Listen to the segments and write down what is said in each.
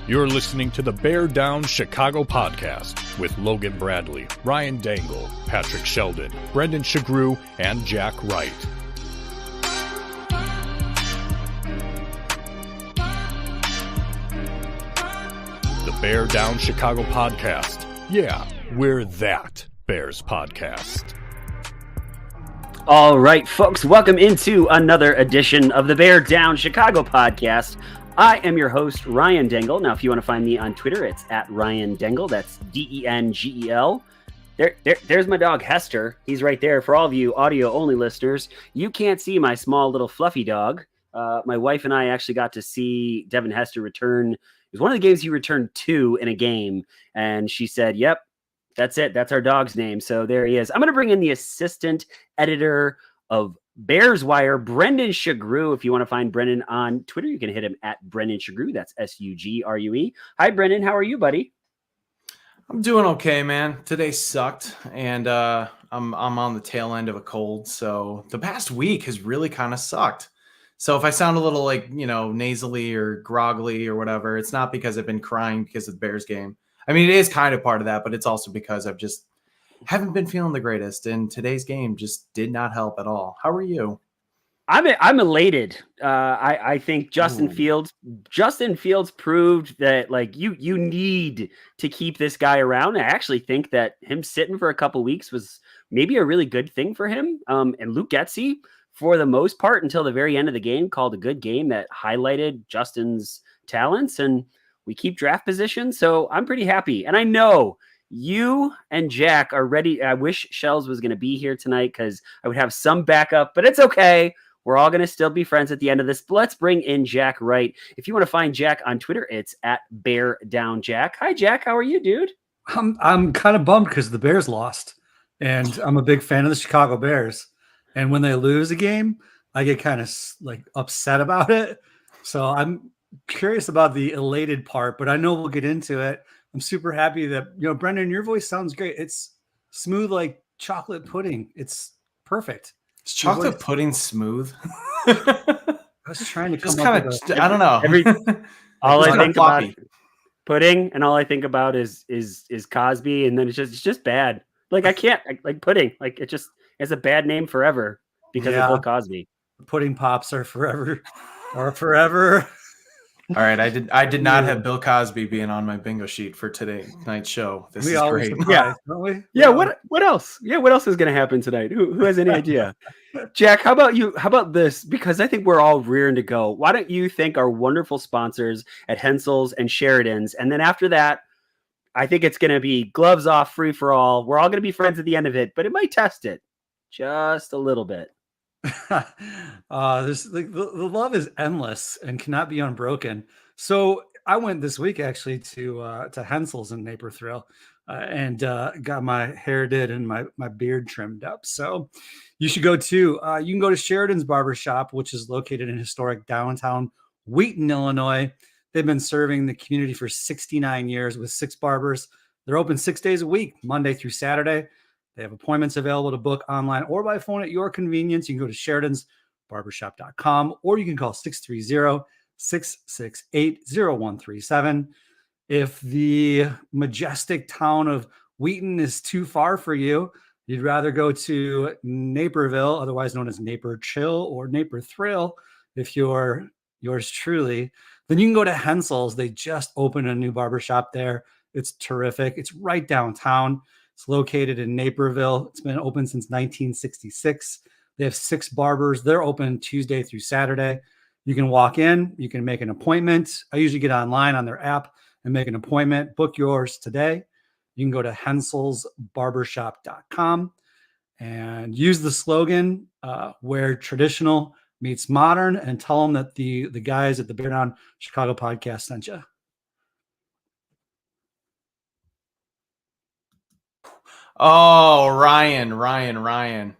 You're listening to the Bear Down Chicago podcast with Logan Bradley, Ryan Dangle, Patrick Sheldon, Brendan Shagrew, and Jack Wright. The Bear Down Chicago podcast. Yeah, we're that Bears podcast. All right, folks, welcome into another edition of the Bear Down Chicago podcast. I am your host, Ryan Dangle. Now, if you want to find me on Twitter, it's at Ryan Dangle. That's Dengel. There's my dog, Hester. He's right there. For all of you audio-only listeners, you can't see my small little fluffy dog. My wife and I actually got to see Devin Hester return. It was one of the games he returned to in a game, and she said, yep, that's it. That's our dog's name. So there he is. I'm going to bring in the assistant editor of Bears Wire, Brendan Shagrew. If you want to find Brendan on Twitter, you can hit him at Brendan Shagrew. That's Sugrue. Hi, Brendan. How are you, buddy? I'm doing okay, man. Today sucked, and I'm on the tail end of a cold. So the past week has really kind of sucked. So if I sound a little like, nasally or groggly or whatever, it's not because I've been crying because of the Bears game. I mean, it is kind of part of that, but it's also because I've just haven't been feeling the greatest, and today's game just did not help at all. How are you? I'm elated. I think Justin Fields proved that you need to keep this guy around. I actually think that him sitting for a couple weeks was maybe a really good thing for him. And Luke Getsy, for the most part, until the very end of the game, called a good game that highlighted Justin's talents, and we keep draft position. So I'm pretty happy. And I know you and Jack are ready. I wish Shells was going to be here tonight because I would have some backup, but it's okay. We're all going to still be friends at the end of this. But let's bring in Jack Wright. If you want to find Jack on Twitter, it's at Bear Down Jack. Hi, Jack. How are you, dude? I'm kind of bummed because the Bears lost, and I'm a big fan of the Chicago Bears. And when they lose a game, I get kind of upset about it. So I'm curious about the elated part, but I know we'll get into it. I'm super happy that, Brendan, your voice sounds great. It's smooth like chocolate pudding. It's perfect. Is chocolate pudding smooth? I was trying to come up with I don't know. All I think about pudding, and all I think about is Cosby, and then it's just bad. I can't like pudding. It just has a bad name forever because of Bill Cosby. Pudding pops are forever. All right, I did not have Bill Cosby being on my bingo sheet for tonight's show. This is great. Don't we? Yeah. What else? Yeah. What else is going to happen tonight? Who has any idea? Jack, how about you? How about this? Because I think we're all rearing to go. Why don't you thank our wonderful sponsors at Hensel's and Sheridan's, and then after that, I think it's going to be gloves off, free for all. We're all going to be friends at the end of it, but it might test it just a little bit. The love is endless and cannot be unbroken. So I went this week actually to Hensel's in Naperville and got my hair did and my beard trimmed up. So you should go too. You can go to Sheridan's Barbershop, which is located in historic downtown Wheaton, Illinois. They've been serving the community for 69 years with 6 barbers. They're open 6 days a week, Monday through Saturday. They have appointments available to book online or by phone at your convenience. You can go to sheridansbarbershop.com or you can call 630-668-0137. If the majestic town of Wheaton is too far for you, you'd rather go to Naperville, otherwise known as Naper Chill or Naper Thrill, if you're yours truly, then you can go to Hensel's. They just opened a new barbershop there. It's terrific. It's right downtown. It's located in Naperville. It's been open since 1966. They have 6 barbers. They're open Tuesday through Saturday. You can walk in. You can make an appointment. I usually get online on their app and make an appointment. Book yours today. You can go to henselsbarbershop.com and use the slogan where traditional meets modern, and tell them that the guys at the Bear Down Chicago podcast sent you. Oh, Ryan.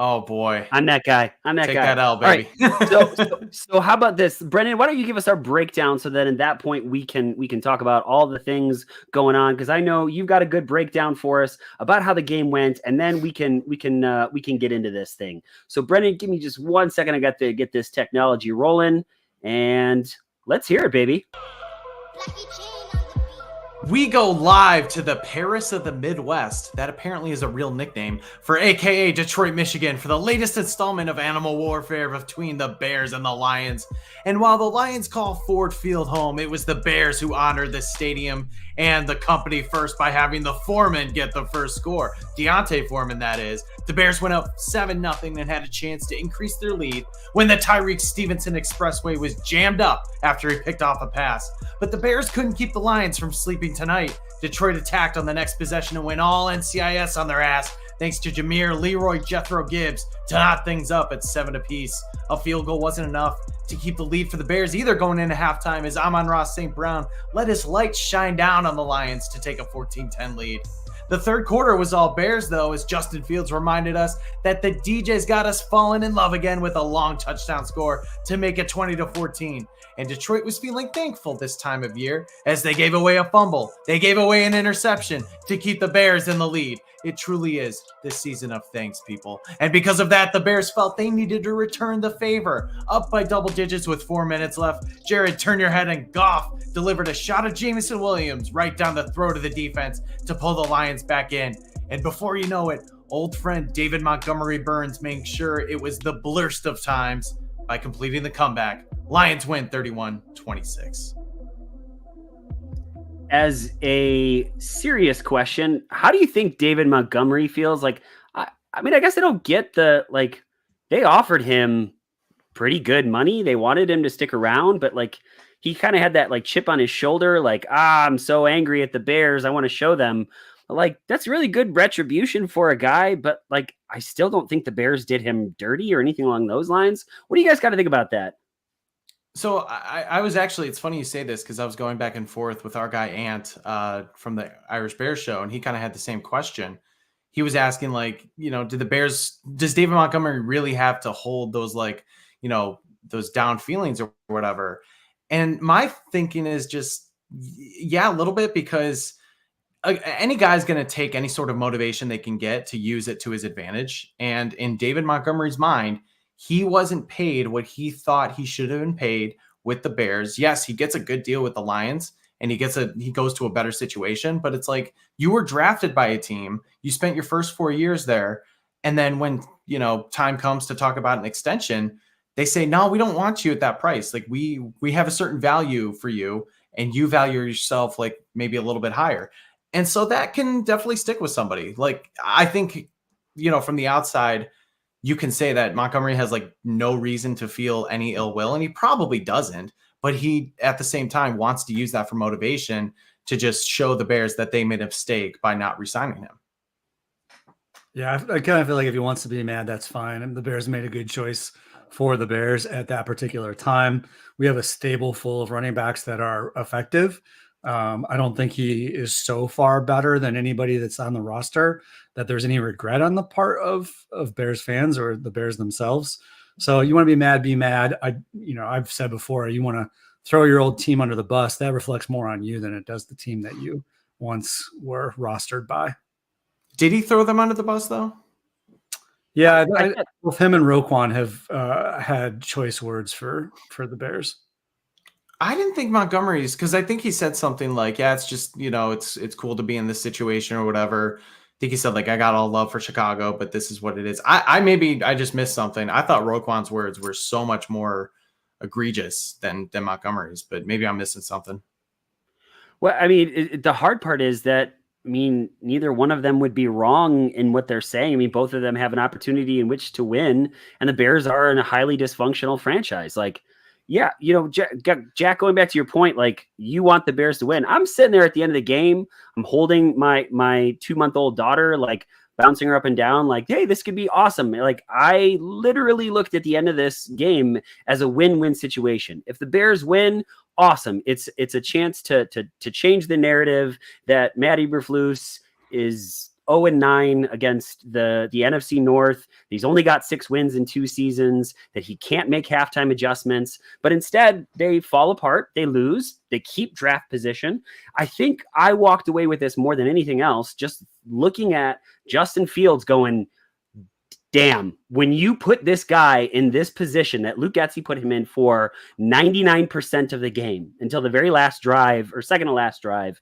Oh boy. I'm that guy. Take that L, All right. baby. So how about this, Brendan? Why don't you give us our breakdown so that in that point we can talk about all the things going on, because I know you've got a good breakdown for us about how the game went, and then we can get into this thing. So Brendan, give me just 1 second. I got to get this technology rolling, and let's hear it, baby. We go live to the Paris of the Midwest. That apparently is a real nickname for AKA Detroit, Michigan, for the latest installment of Animal Warfare between the Bears and the Lions. And while the Lions call Ford Field home, it was the Bears who honored the stadium and the company first by having the Foreman get the first score. Deontay Foreman, that is. The Bears went up 7-0 and had a chance to increase their lead when the Tyreek Stevenson Expressway was jammed up after he picked off a pass. But the Bears couldn't keep the Lions from sleeping tonight. Detroit attacked on the next possession and went all NCIS on their ass, thanks to Jameer Leroy Jethro Gibbs to knot things up at 7 apiece. A field goal wasn't enough to keep the lead for the Bears either going into halftime, as Amon-Ra St. Brown let his light shine down on the Lions to take a 14-10 lead. The third quarter was all Bears, though, as Justin Fields reminded us that the DJs got us falling in love again with a long touchdown score to make it 20-14. And Detroit was feeling thankful this time of year as they gave away a fumble. They gave away an interception to keep the Bears in the lead. It truly is the season of thanks, people. And because of that, the Bears felt they needed to return the favor. Up by double digits with 4 minutes left, Jared Turn Your Head and Goff delivered a shot of Jameson Williams right down the throat of the defense to pull the Lions back in. And before you know it, old friend David Montgomery Burns made sure it was the blurst of times by completing the comeback. Lions win 31-26. As a serious question, how do you think David Montgomery feels? Like, I mean, I guess I don't get they offered him pretty good money. They wanted him to stick around, but he kind of had that chip on his shoulder. I'm so angry at the Bears. I want to show them. That's really good retribution for a guy, but I still don't think the Bears did him dirty or anything along those lines. What do you guys got to think about that? So I was actually, it's funny you say this because I was going back and forth with our guy Ant from the Irish Bears show, and he kind of had the same question. He was asking does David Montgomery really have to hold those those down feelings or whatever? And my thinking is just, yeah, a little bit, because any guy's going to take any sort of motivation they can get to use it to his advantage. And in David Montgomery's mind, he wasn't paid what he thought he should have been paid with the Bears. Yes, he gets a good deal with the Lions and he goes to a better situation, but it's you were drafted by a team. You spent your first 4 years there. And then when, time comes to talk about an extension, they say, no, we don't want you at that price. We have a certain value for you and you value yourself maybe a little bit higher. And so that can definitely stick with somebody. I think, from the outside, you can say that Montgomery has no reason to feel any ill will, and he probably doesn't, but he at the same time wants to use that for motivation to just show the Bears that they made a mistake by not re-signing him. Yeah, I kind of feel like if he wants to be mad, that's fine. And the Bears made a good choice for the Bears at that particular time. We have a stable full of running backs that are effective. I don't think he is so far better than anybody that's on the roster that there's any regret on the part of Bears fans or the Bears themselves. So you want to be mad, be mad. I've said before, you want to throw your old team under the bus. That reflects more on you than it does the team that you once were rostered by. Did he throw them under the bus though? Yeah, both him and Roquan have had choice words for the Bears. I didn't think Montgomery's, because I think he said something yeah, it's just, it's cool to be in this situation or whatever. I think he said I got all love for Chicago, but this is what it is. I just missed something. I thought Roquan's words were so much more egregious than Montgomery's, but maybe I'm missing something. Well, I mean, the hard part is that, neither one of them would be wrong in what they're saying. Both of them have an opportunity in which to win, and the Bears are in a highly dysfunctional franchise. Yeah, Jack, going back to your point, you want the Bears to win. I'm sitting there at the end of the game. I'm holding my 2-month-old daughter, bouncing her up and down, hey, this could be awesome. I literally looked at the end of this game as a win-win situation. If the Bears win, awesome. It's a chance to change the narrative that Matt Eberflus is 0-9 against the NFC North. He's only got 6 wins in 2 seasons, that he can't make halftime adjustments, but instead they fall apart, they lose, they keep draft position. I think I walked away with this more than anything else, just looking at Justin Fields going, damn, when you put this guy in this position that Luke Getsy put him in for 99% of the game until the very last drive or second to last drive,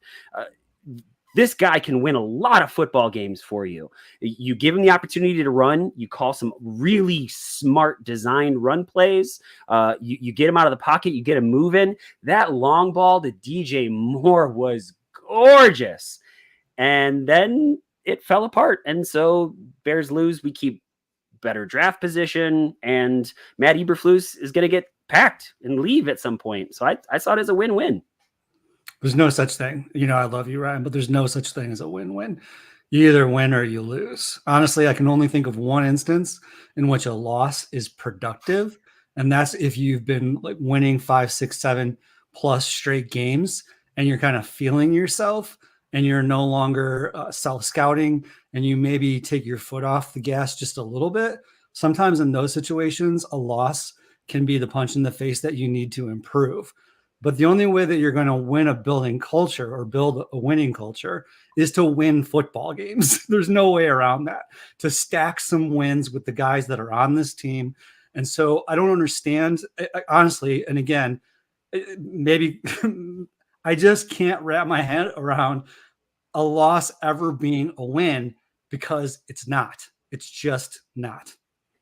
this guy can win a lot of football games for you. You give him the opportunity to run. You call some really smart designed run plays. You get him out of the pocket. You get him moving. That long ball to DJ Moore was gorgeous. And then it fell apart. And so Bears lose. We keep better draft position. And Matt Eberflus is going to get packed and leave at some point. So I saw it as a win-win. There's no such thing. I love you, Ryan, but there's no such thing as a win-win. You either win or you lose. Honestly, I can only think of one instance in which a loss is productive. And that's if you've been like winning 5, 6, 7 plus straight games and you're kind of feeling yourself and you're no longer self-scouting and you maybe take your foot off the gas just a little bit. Sometimes in those situations, a loss can be the punch in the face that you need to improve. But the only way that you're going to win a building culture or build a winning culture is to win football games. There's no way around that, to stack some wins with the guys that are on this team. And so I don't understand, honestly, and again, maybe I just can't wrap my head around a loss ever being a win, because it's not. It's just not.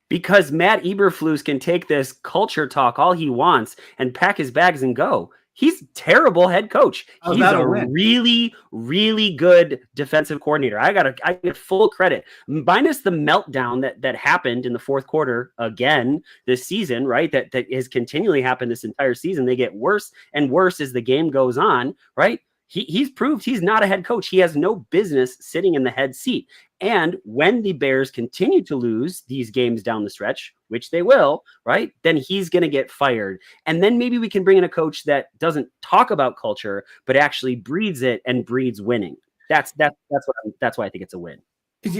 Because Matt Eberflus can take this culture talk all he wants and pack his bags and go. He's a terrible head coach. He's a really, really good defensive coordinator. I get full credit, minus the meltdown that happened in the fourth quarter again this season, right? That has continually happened this entire season. They get worse and worse as the game goes on, right? He's proved he's not a head coach. He has no business sitting in the head seat. And when the Bears continue to lose these games down the stretch, which they will, right, then he's going to get fired. And then maybe we can bring in a coach that doesn't talk about culture, but actually breeds it and breeds winning. That's why I think it's a win.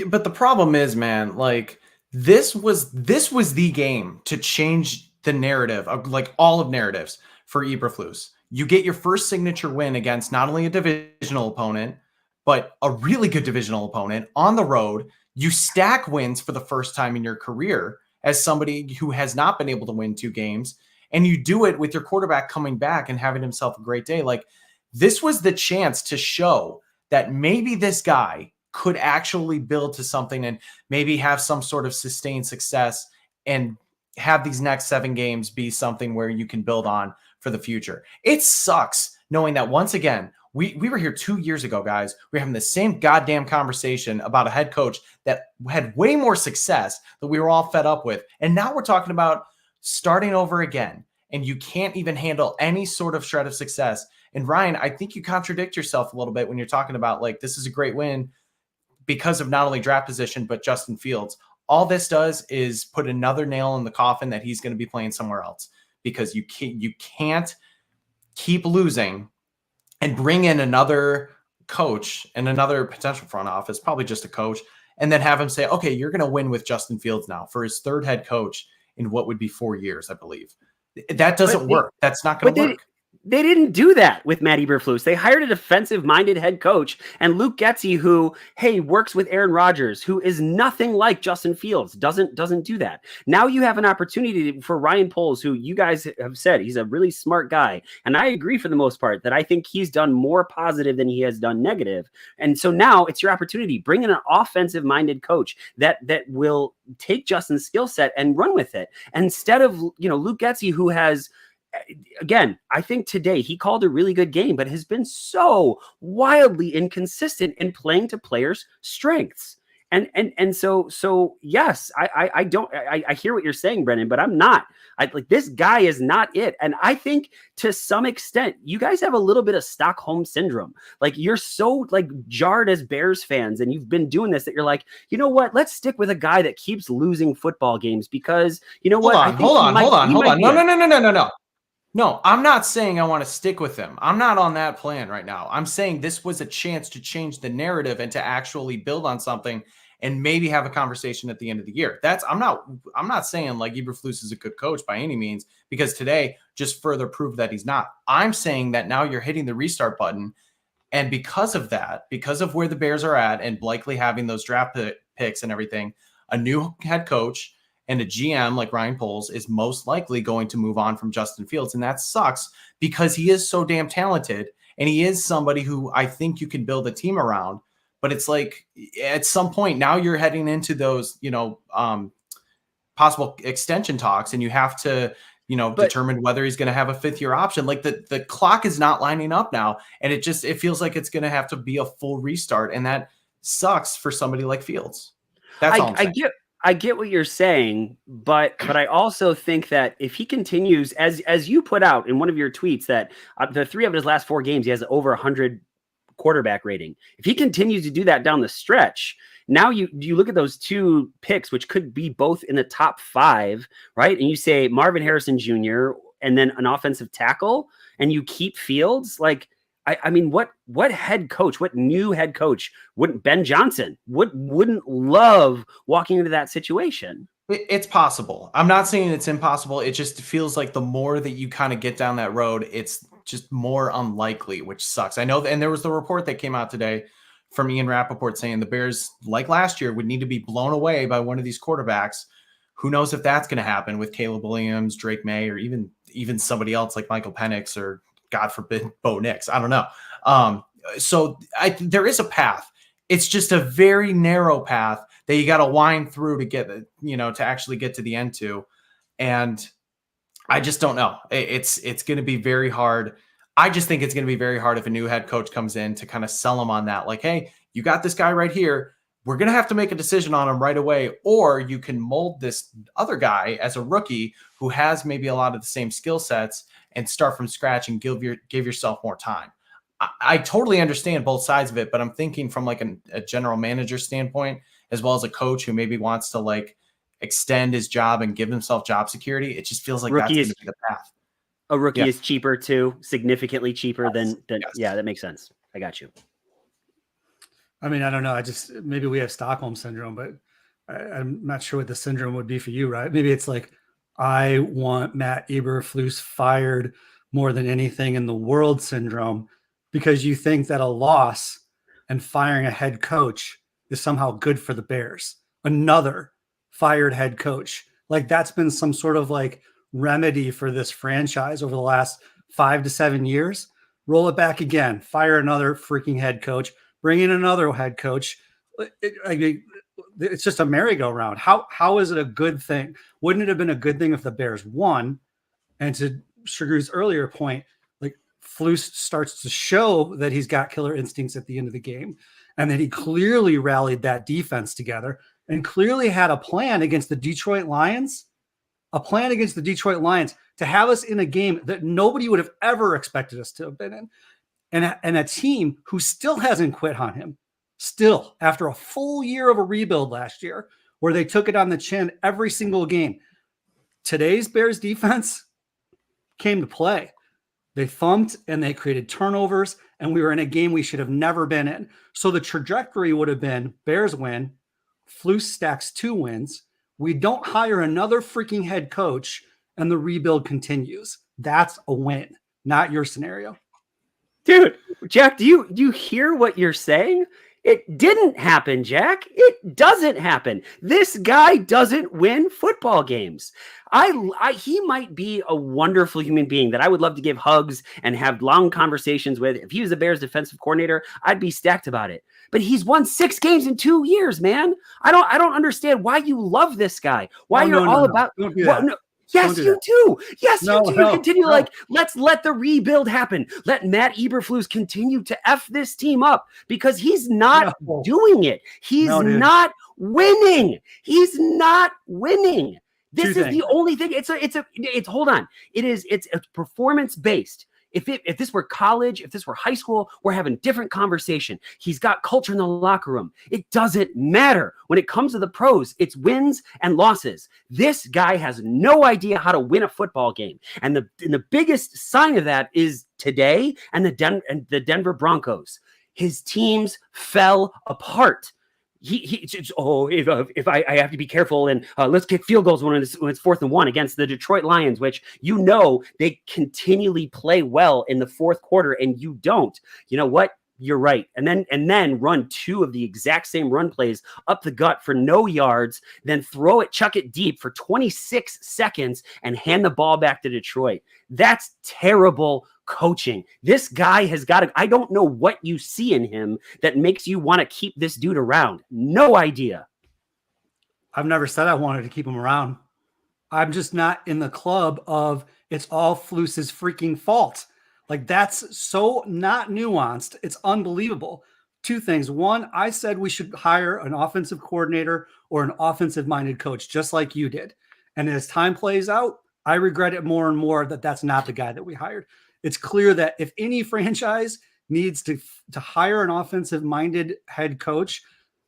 But the problem is, man, like this was the game to change the narrative of like all of narratives for Eberflus. You get your first signature win against not only a divisional opponent, but a really good divisional opponent on the road. You stack wins for the first time in your career as somebody who has not been able to win 2 games. And you do it with your quarterback coming back and having himself a great day. Like, this was the chance to show that maybe this guy could actually build to something and maybe have some sort of sustained success and have these next 7 games be something where you can build on for the future. It sucks knowing that once again, we were here 2 years ago, guys. We're having the same goddamn conversation about a head coach that had way more success that we were all fed up with. And now we're talking about starting over again. And you can't even handle any sort of shred of success. And Ryan, I think you contradict yourself a little bit when you're talking about like, this is a great win because of not only draft position, but Justin Fields. All this does is put another nail in the coffin that he's going to be playing somewhere else, because you can't keep losing and bring in another coach and another potential front office, probably just a coach, and then have him say, okay, you're going to win with Justin Fields now for his 3rd head coach in what would be 4 years, I believe. That doesn't work. That's not going to work. They didn't do that with Matt Eberflus. They hired a defensive-minded head coach, and Luke Getsy, who, hey, works with Aaron Rodgers, who is nothing like Justin Fields, doesn't do that. Now you have an opportunity for Ryan Poles, who you guys have said he's a really smart guy, and I agree for the most part that I think he's done more positive than he has done negative. And so now it's your opportunity. Bring in an offensive-minded coach that will take Justin's skill set and run with it, instead of Luke Getsy, who has. Again, I think today he called a really good game, but has been so wildly inconsistent in playing to players' strengths. And so yes, I hear what you're saying, Brendan, but I'm not. This guy is not it. And I think to some extent, you guys have a little bit of Stockholm syndrome. Like, you're so like jarred as Bears fans, and you've been doing this, that you're like, you know what? Let's stick with a guy that keeps losing football games, because you know what? Hold on. No. No, I'm not saying I want to stick with him. I'm not on that plan right now. I'm saying this was a chance to change the narrative and to actually build on something and maybe have a conversation at the end of the year. I'm not saying like Eberflus is a good coach by any means, because today just further proved that he's not. I'm saying that now you're hitting the restart button. And because of that, because of where the Bears are at and likely having those draft picks and everything, a new head coach and a GM like Ryan Poles is most likely going to move on from Justin Fields. And that sucks because he is so damn talented and he is somebody who I think you can build a team around. But it's like at some point now you're heading into those, possible extension talks, and you have to, determine whether he's going to have a 5th-year option. Like the clock is not lining up now. And it feels like it's going to have to be a full restart. And that sucks for somebody like Fields. That's all I'm saying. I get what you're saying, but I also think that if he continues, as you put out in one of your tweets, that the 3 of his last 4 games, he has over 100 quarterback rating. If he continues to do that down the stretch, now you look at those 2 picks, which could be both in the top 5, right? And you say Marvin Harrison Jr. and then an offensive tackle, and you keep Fields. Like, I mean, what head coach, what new head coach wouldn't Ben Johnson wouldn't love walking into that situation? It's possible. I'm not saying it's impossible. It just feels like the more that you kind of get down that road, it's just more unlikely, which sucks. I know. And there was the report that came out today from Ian Rappaport saying the Bears, like last year, would need to be blown away by one of these quarterbacks. Who knows if that's going to happen with Caleb Williams, Drake May, or even somebody else like Michael Penix or, God forbid, Bo Nix. I don't know. So there is a path. It's just a very narrow path that you got to wind through to get, to actually get to the end to. And I just don't know. It's going to be very hard. I just think it's going to be very hard if a new head coach comes in to kind of sell them on that. Like, hey, you got this guy right here. We're going to have to make a decision on him right away. Or you can mold this other guy as a rookie who has maybe a lot of the same skill sets and start from scratch and give yourself more time. I totally understand both sides of it, but I'm thinking from like a general manager standpoint, as well as a coach who maybe wants to like extend his job and give himself job security. It just feels like that's going to be the path. A rookie is cheaper too, significantly cheaper than yeah, that makes sense. I got you. I mean, I don't know. Maybe we have Stockholm syndrome, but I'm not sure what the syndrome would be for you, right? Maybe it's like, I want Matt Eberflus fired more than anything in the world syndrome, because you think that a loss and firing a head coach is somehow good for the Bears. Another fired head coach. Like that's been some sort of like remedy for this franchise over the last 5 to 7 years. Roll it back again, fire another freaking head coach, bring in another head coach. It's just a merry-go-round. How is it a good thing? Wouldn't it have been a good thing if the Bears won? And to Sugar's earlier point, like Flus starts to show that he's got killer instincts at the end of the game, and that he clearly rallied that defense together and clearly had a plan against the Detroit Lions, to have us in a game that nobody would have ever expected us to have been in, and a team who still hasn't quit on him. Still, after a full year of a rebuild last year, where they took it on the chin every single game, today's Bears defense came to play. They thumped and they created turnovers, and we were in a game we should have never been in. So the trajectory would have been Bears win, Flus stacks 2 wins, we don't hire another freaking head coach, and the rebuild continues. That's a win, not your scenario. Dude, Jack, do you hear what you're saying? It didn't happen, Jack. It doesn't happen. This guy doesn't win football games. He might be a wonderful human being that I would love to give hugs and have long conversations with. If he was the Bears defensive coordinator, I'd be stacked about it. But he's won 6 games in 2 years, man. I don't understand why you love this guy. Why you're all about. Don't do that. No, yes, you do. Yes, you do. Continue. No. Let's let the rebuild happen. Let Matt Eberflus continue to F this team up, because he's not doing it. He's not winning. He's not winning. This is the only thing. It's hold on. It's performance based. If this were college, if this were high school, we're having different conversation. He's got culture in the locker room. It doesn't matter. When it comes to the pros, it's wins and losses. This guy has no idea how to win a football game. And the biggest sign of that is today and the Denver Broncos. His teams fell apart. If I have to be careful and let's kick field goals when it's 4th and 1 against the Detroit Lions, which they continually play well in the fourth quarter, and you don't. You know what? You're right. And then run 2 of the exact same run plays up the gut for no yards, then chuck it deep for 26 seconds and hand the ball back to Detroit. That's terrible coaching. This guy has got to, I don't know what you see in him that makes you want to keep this dude around. No idea. I've never said I wanted to keep him around. I'm just not in the club of it's all Flus's freaking fault. Like, that's so not nuanced. It's unbelievable. 2 things. 1, I said we should hire an offensive coordinator or an offensive-minded coach, just like you did. And as time plays out, I regret it more and more that that's not the guy that we hired. It's clear that if any franchise needs to hire an offensive-minded head coach,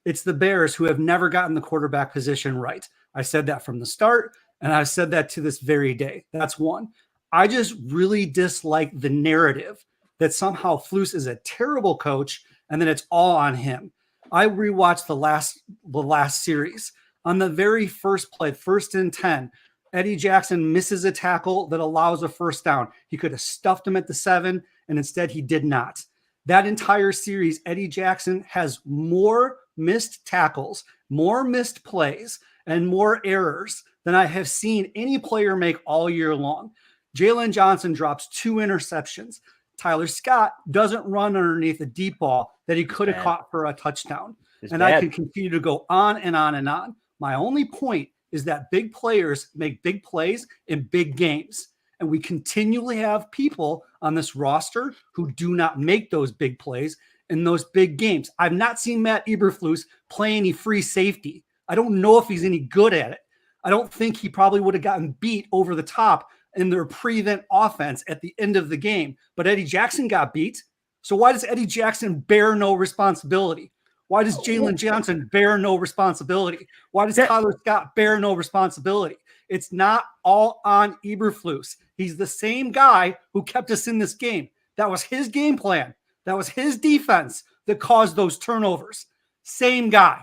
it's the Bears, who have never gotten the quarterback position right. I said that from the start, and I've said that to this very day. That's 1. I just really dislike the narrative that somehow Flus is a terrible coach and then it's all on him. I rewatched the last series. On the very first play, 1st and 10, Eddie Jackson misses a tackle that allows a first down. He could have stuffed him at the 7, and instead he did not. That entire series, Eddie Jackson has more missed tackles, more missed plays, and more errors than I have seen any player make all year long. Jaylon Johnson drops 2 interceptions. Tyler Scott doesn't run underneath a deep ball that he could have caught for a touchdown. I can continue to go on and on and on. My only point is that big players make big plays in big games. And we continually have people on this roster who do not make those big plays in those big games. I've not seen Matt Eberflus play any free safety. I don't know if he's any good at it. I don't think he probably would have gotten beat over the top in their prevent offense at the end of the game. But Eddie Jackson got beat. So why does Eddie Jackson bear no responsibility? Why does Jaylon Johnson bear no responsibility? Why does Tyler Scott bear no responsibility? It's not all on Eberflus. He's the same guy who kept us in this game. That was his game plan. That was his defense that caused those turnovers. Same guy.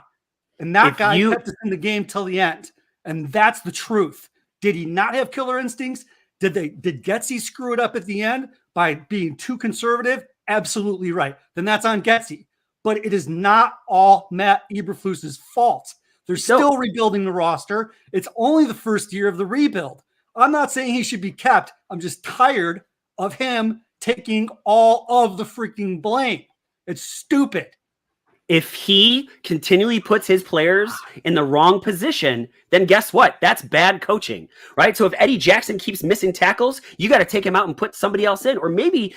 And that guy kept us in the game till the end. And that's the truth. Did he not have killer instincts? Did Getsy screw it up at the end by being too conservative? Absolutely right. Then that's on Getsy. But it is not all Matt Eberflus's fault. They're still rebuilding the roster. It's only the first year of the rebuild. I'm not saying he should be kept. I'm just tired of him taking all of the freaking blame. It's stupid. If he continually puts his players in the wrong position, then guess what? That's bad coaching, right? So if Eddie Jackson keeps missing tackles, you got to take him out and put somebody else in. Or maybe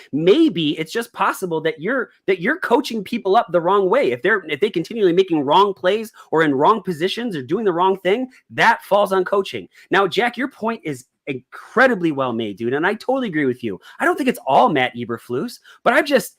it's just possible that you're coaching people up the wrong way. If they continually making wrong plays or in wrong positions or doing the wrong thing, that falls on coaching. Now, Jack, your point is incredibly well made, dude, and I totally agree with you. I don't think it's all Matt Eberflus, but I just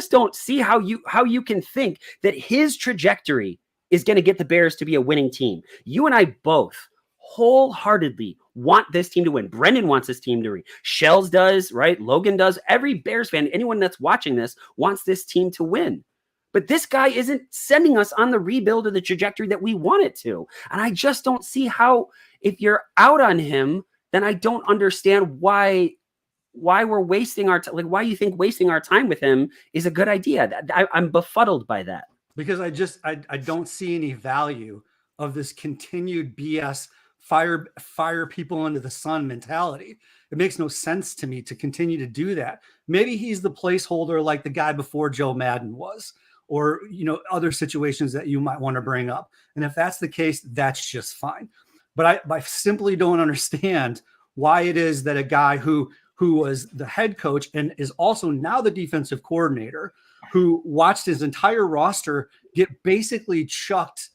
don't see how you can think that his trajectory is going to get the Bears to be a winning team. You and I both wholeheartedly want this team to win. Brendan wants this team to win. Shells does, right? Logan does. Every Bears fan, anyone that's watching this wants this team to win. But this guy isn't sending us on the rebuild or the trajectory that we want it to. And I just don't see how, if you're out on him, then I don't understand why we're wasting our time. Like, why you think wasting our time with him is a good idea. I'm befuddled by that. Because I don't see any value of this continued BS fire people under the sun mentality. It makes no sense to me to continue to do that. Maybe he's the placeholder like the guy before Joe Madden was, or, other situations that you might want to bring up. And if that's the case, that's just fine. But I simply don't understand why it is that a guy who was the head coach and is also now the defensive coordinator, who watched his entire roster get basically chucked,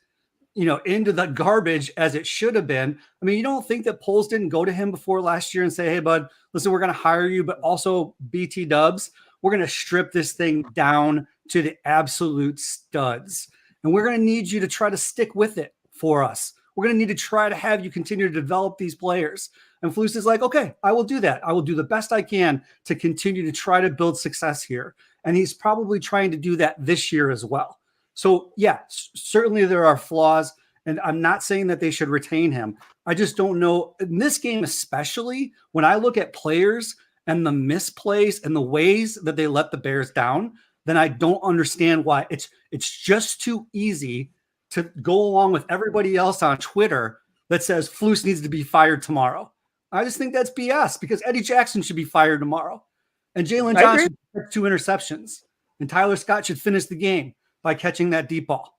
into the garbage as it should have been. I mean, you don't think that Poles didn't go to him before last year and say, hey, bud, listen, we're going to hire you, but also BT Dubs, we're going to strip this thing down to the absolute studs. And we're going to need you to try to stick with it for us. We're going to need to try to have you continue to develop these players. And Flus is like, okay, I will do that. I will do the best I can to continue to try to build success here. And he's probably trying to do that this year as well. So yeah, certainly there are flaws, and I'm not saying that they should retain him. I just don't know in this game, especially when I look at players and the misplays and the ways that they let the Bears down, then I don't understand why it's just too easy to go along with everybody else on Twitter that says Flus needs to be fired tomorrow. I just think that's BS because Eddie Jackson should be fired tomorrow. And Jaylon Johnson should have 2 interceptions. And Tyler Scott should finish the game by catching that deep ball.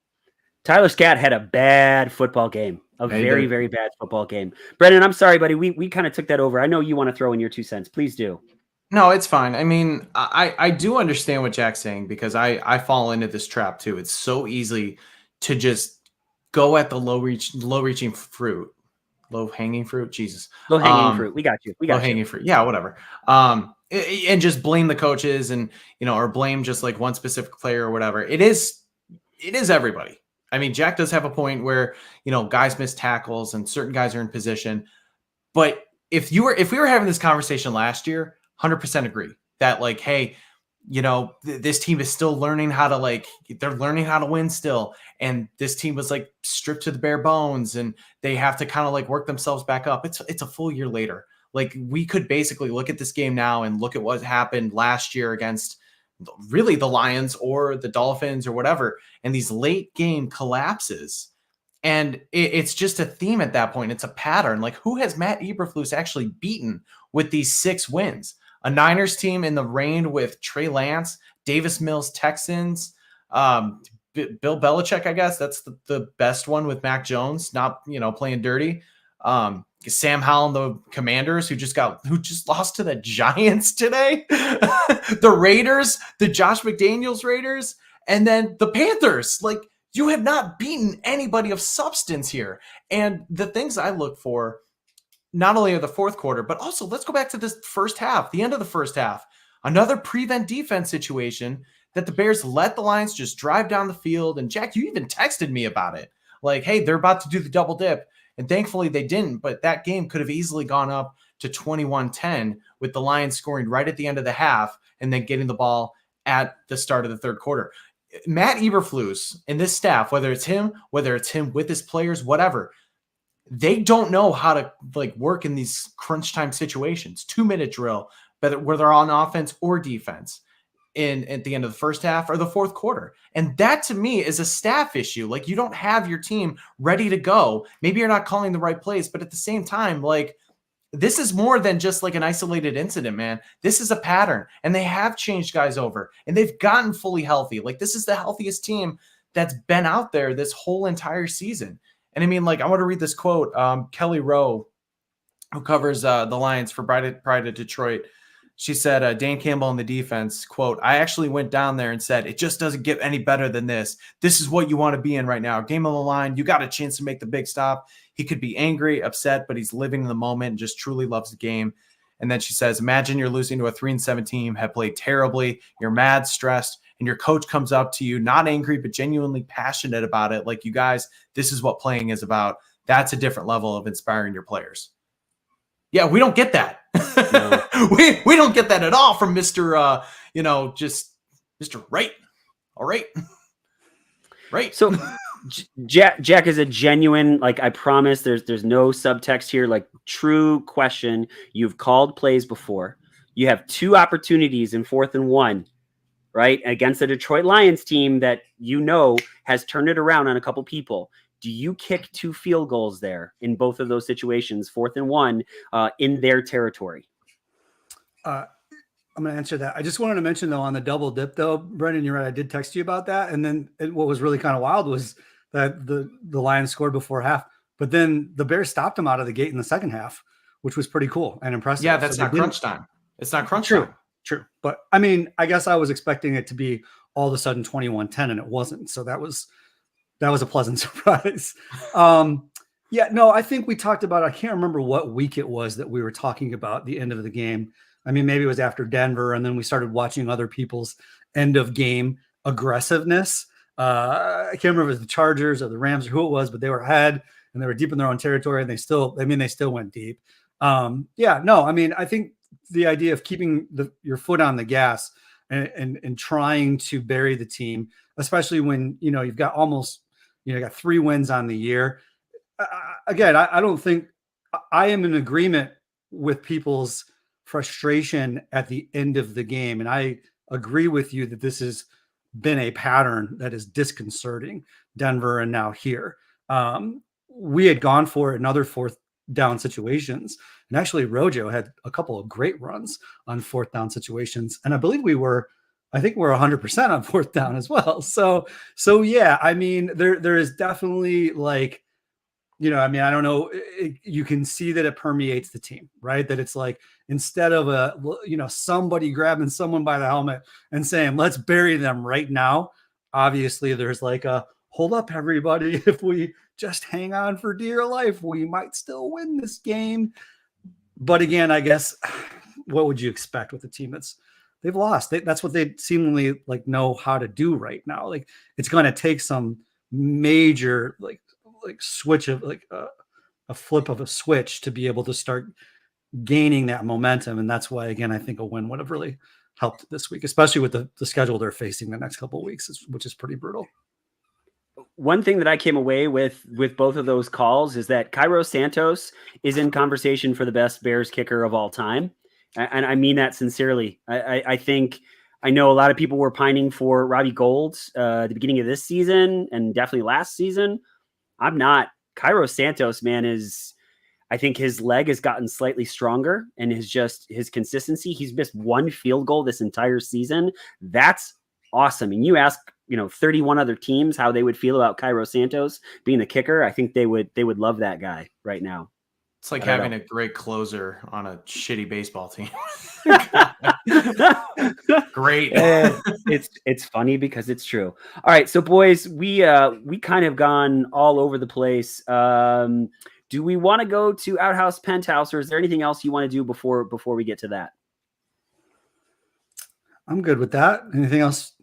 Tyler Scott had a bad football game, very, very bad football game. Brendan, I'm sorry, buddy. We kind of took that over. I know you want to throw in your 2 cents. Please do. No, it's fine. I mean, I do understand what Jack's saying because I fall into this trap too. It's so easy to just go at the low-hanging fruit. Jesus. Low-hanging fruit. We got you. Low-hanging fruit. Yeah, whatever. And just blame the coaches and, or blame just like one specific player or whatever. It is everybody. I mean, Jack does have a point where, guys miss tackles and certain guys are in position. But if we were having this conversation last year, 100% agree that like, hey, this team is still learning how to they're learning how to win still. And this team was like stripped to the bare bones and they have to kind of like work themselves back up. It's a full year later. Like we could basically look at this game now and look at what happened last year against really the Lions or the Dolphins or whatever. And these late game collapses. And it's just a theme at that point. It's a pattern. Like who has Matt Eberflus actually beaten with these 6 wins? A Niners team in the rain with Trey Lance, Davis Mills Texans, Bill Belichick, I guess that's the best one with Mac Jones, not playing dirty. Sam Howell and the Commanders who just lost to the Giants today, the Raiders, the Josh McDaniels Raiders, and then the Panthers. Like you have not beaten anybody of substance here. And the things I look for, not only are the fourth quarter, but also let's go back to this first half, the end of the first half, another prevent defense situation that the Bears let the Lions just drive down the field. And Jack, you even texted me about it. Like, hey, they're about to do the double dip. And thankfully they didn't, but that game could have easily gone up to 21-10 with the Lions scoring right at the end of the half and then getting the ball at the start of the third quarter. Matt Eberflus and this staff, whether it's him with his players, whatever, they don't know how to work in these crunch time situations, 2-minute drill, whether they're on offense or defense at the end of the first half or the fourth quarter. And that to me is a staff issue. Like you don't have your team ready to go. Maybe you're not calling the right plays, but at the same time, this is more than just an isolated incident, man. This is a pattern and they have changed guys over and they've gotten fully healthy. This is the healthiest team that's been out there this whole entire season. And I mean, I want to read this quote. Kelly Rowe, who covers the Lions for Pride of Detroit, she said, Dan Campbell in the defense, quote, I actually went down there and said, it just doesn't get any better than this. This is what you want to be in right now. Game on the line. You got a chance to make the big stop. He could be angry, upset, but he's living in the moment and just truly loves the game. And then she says, imagine you're losing to a 3-7 team, have played terribly. You're mad, stressed, and your coach comes up to you, not angry, but genuinely passionate about it. Like, you guys, this is what playing is about. That's a different level of inspiring your players. Yeah, we don't get that. No. we don't get that at all from Mr. Just Mr. Right. All right. Right. So Jack is a genuine, I promise there's no subtext here, true question. You've called plays before. You have 2 opportunities in 4th and 1, right? Against the Detroit Lions team that has turned it around on a couple people. Do you kick 2 field goals there in both of those situations, 4th and 1, in their territory? I'm going to answer that. I just wanted to mention, though, on the double dip, though, Brendan, you're right. I did text you about that. And then what was really kind of wild was that the Lions scored before half, but then the Bears stopped them out of the gate in the second half, which was pretty cool and impressive. Yeah, that's not crunch time. It's not crunch time. True. But, I mean, I guess I was expecting it to be all of a sudden 21-10, and it wasn't. So that was that was a pleasant surprise. Yeah, no, I think we talked about, I can't remember what week it was that we were talking about the end of the game. I mean, maybe it was after Denver, and then we started watching other people's end of game aggressiveness. I can't remember if it was the Chargers or the Rams or who it was, but they were ahead and they were deep in their own territory, and they still went deep. Yeah, no, I mean, I think the idea of keeping your foot on the gas and trying to bury the team, especially when, you've got almost, got 3 wins on the year. Again, I don't think I am in agreement with people's frustration at the end of the game. And I agree with you that this has been a pattern that is disconcerting. Denver and now here. We had gone for it in other 4th down situations. And actually Rojo had a couple of great runs on 4th down situations. And I believe I think we're 100% on 4th down as well. So yeah, I mean, there is definitely like, I mean, I don't know. You can see that it permeates the team, right? That it's like, instead of somebody grabbing someone by the helmet and saying, let's bury them right now. Obviously there's like a hold up, everybody. If we just hang on for dear life, we might still win this game. But again, I guess, what would you expect with a team they've lost? That's what they seemingly like know how to do right now. Like, it's going to take some major like switch of like a flip of a switch to be able to start gaining that momentum. And that's why, again, I think a win would have really helped this week, especially with the schedule they're facing the next couple of weeks, which is pretty brutal. One thing that I came away with both of those calls is that Cairo Santos is in conversation for the best Bears kicker of all time. And I mean that sincerely. I think, I know a lot of people were pining for Robbie Gould at the beginning of this season and definitely last season. I'm not. Cairo Santos, man, I think his leg has gotten slightly stronger, and his consistency. He's missed 1 field goal this entire season. That's awesome. And you ask, 31 other teams how they would feel about Cairo Santos being the kicker. I think they would love that guy right now. It's like having a great closer on a shitty baseball team. Great. It's funny because it's true. All right, so boys, we kind of gone all over the place. Do we want to go to Outhouse Penthouse, or is there anything else you want to do before we get to that? I'm good with that. Anything else?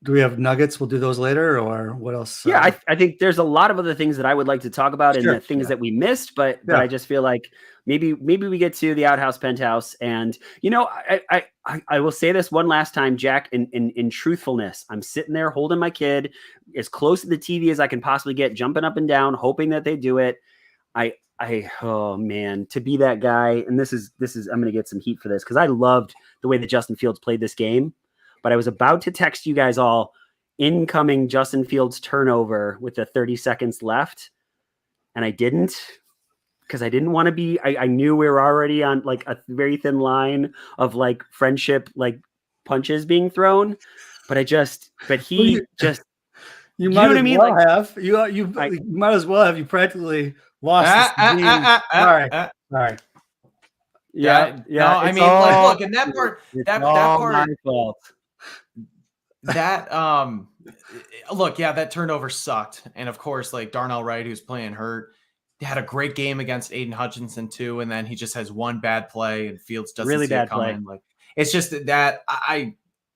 Do we have nuggets? We'll do those later, or what else? Yeah, I think there's a lot of other things that I would like to talk about, and the things that we missed, but I just feel like maybe we get to the Outhouse Penthouse. And I will say this one last time, Jack, in truthfulness, I'm sitting there holding my kid as close to the TV as I can possibly get, jumping up and down, hoping that they do it. Oh man, to be that guy. And this is I'm going to get some heat for this, because I loved the way that Justin Fields played this game. But I was about to text you guys all incoming Justin Fields turnover with the 30 seconds left. And I didn't, because I didn't want to be, I knew we were already on like a very thin line of like friendship, like punches being thrown. But you might as well have, you might as well have, you practically lost this game. All right. Yeah. No, I mean, look, and that part, that part, my fault. That that turnover sucked. And of course, like Darnell Wright, who's playing hurt, had a great game against Aiden Hutchinson too, and then he just has one bad play and Fields doesn't really see it coming. Like, it's just that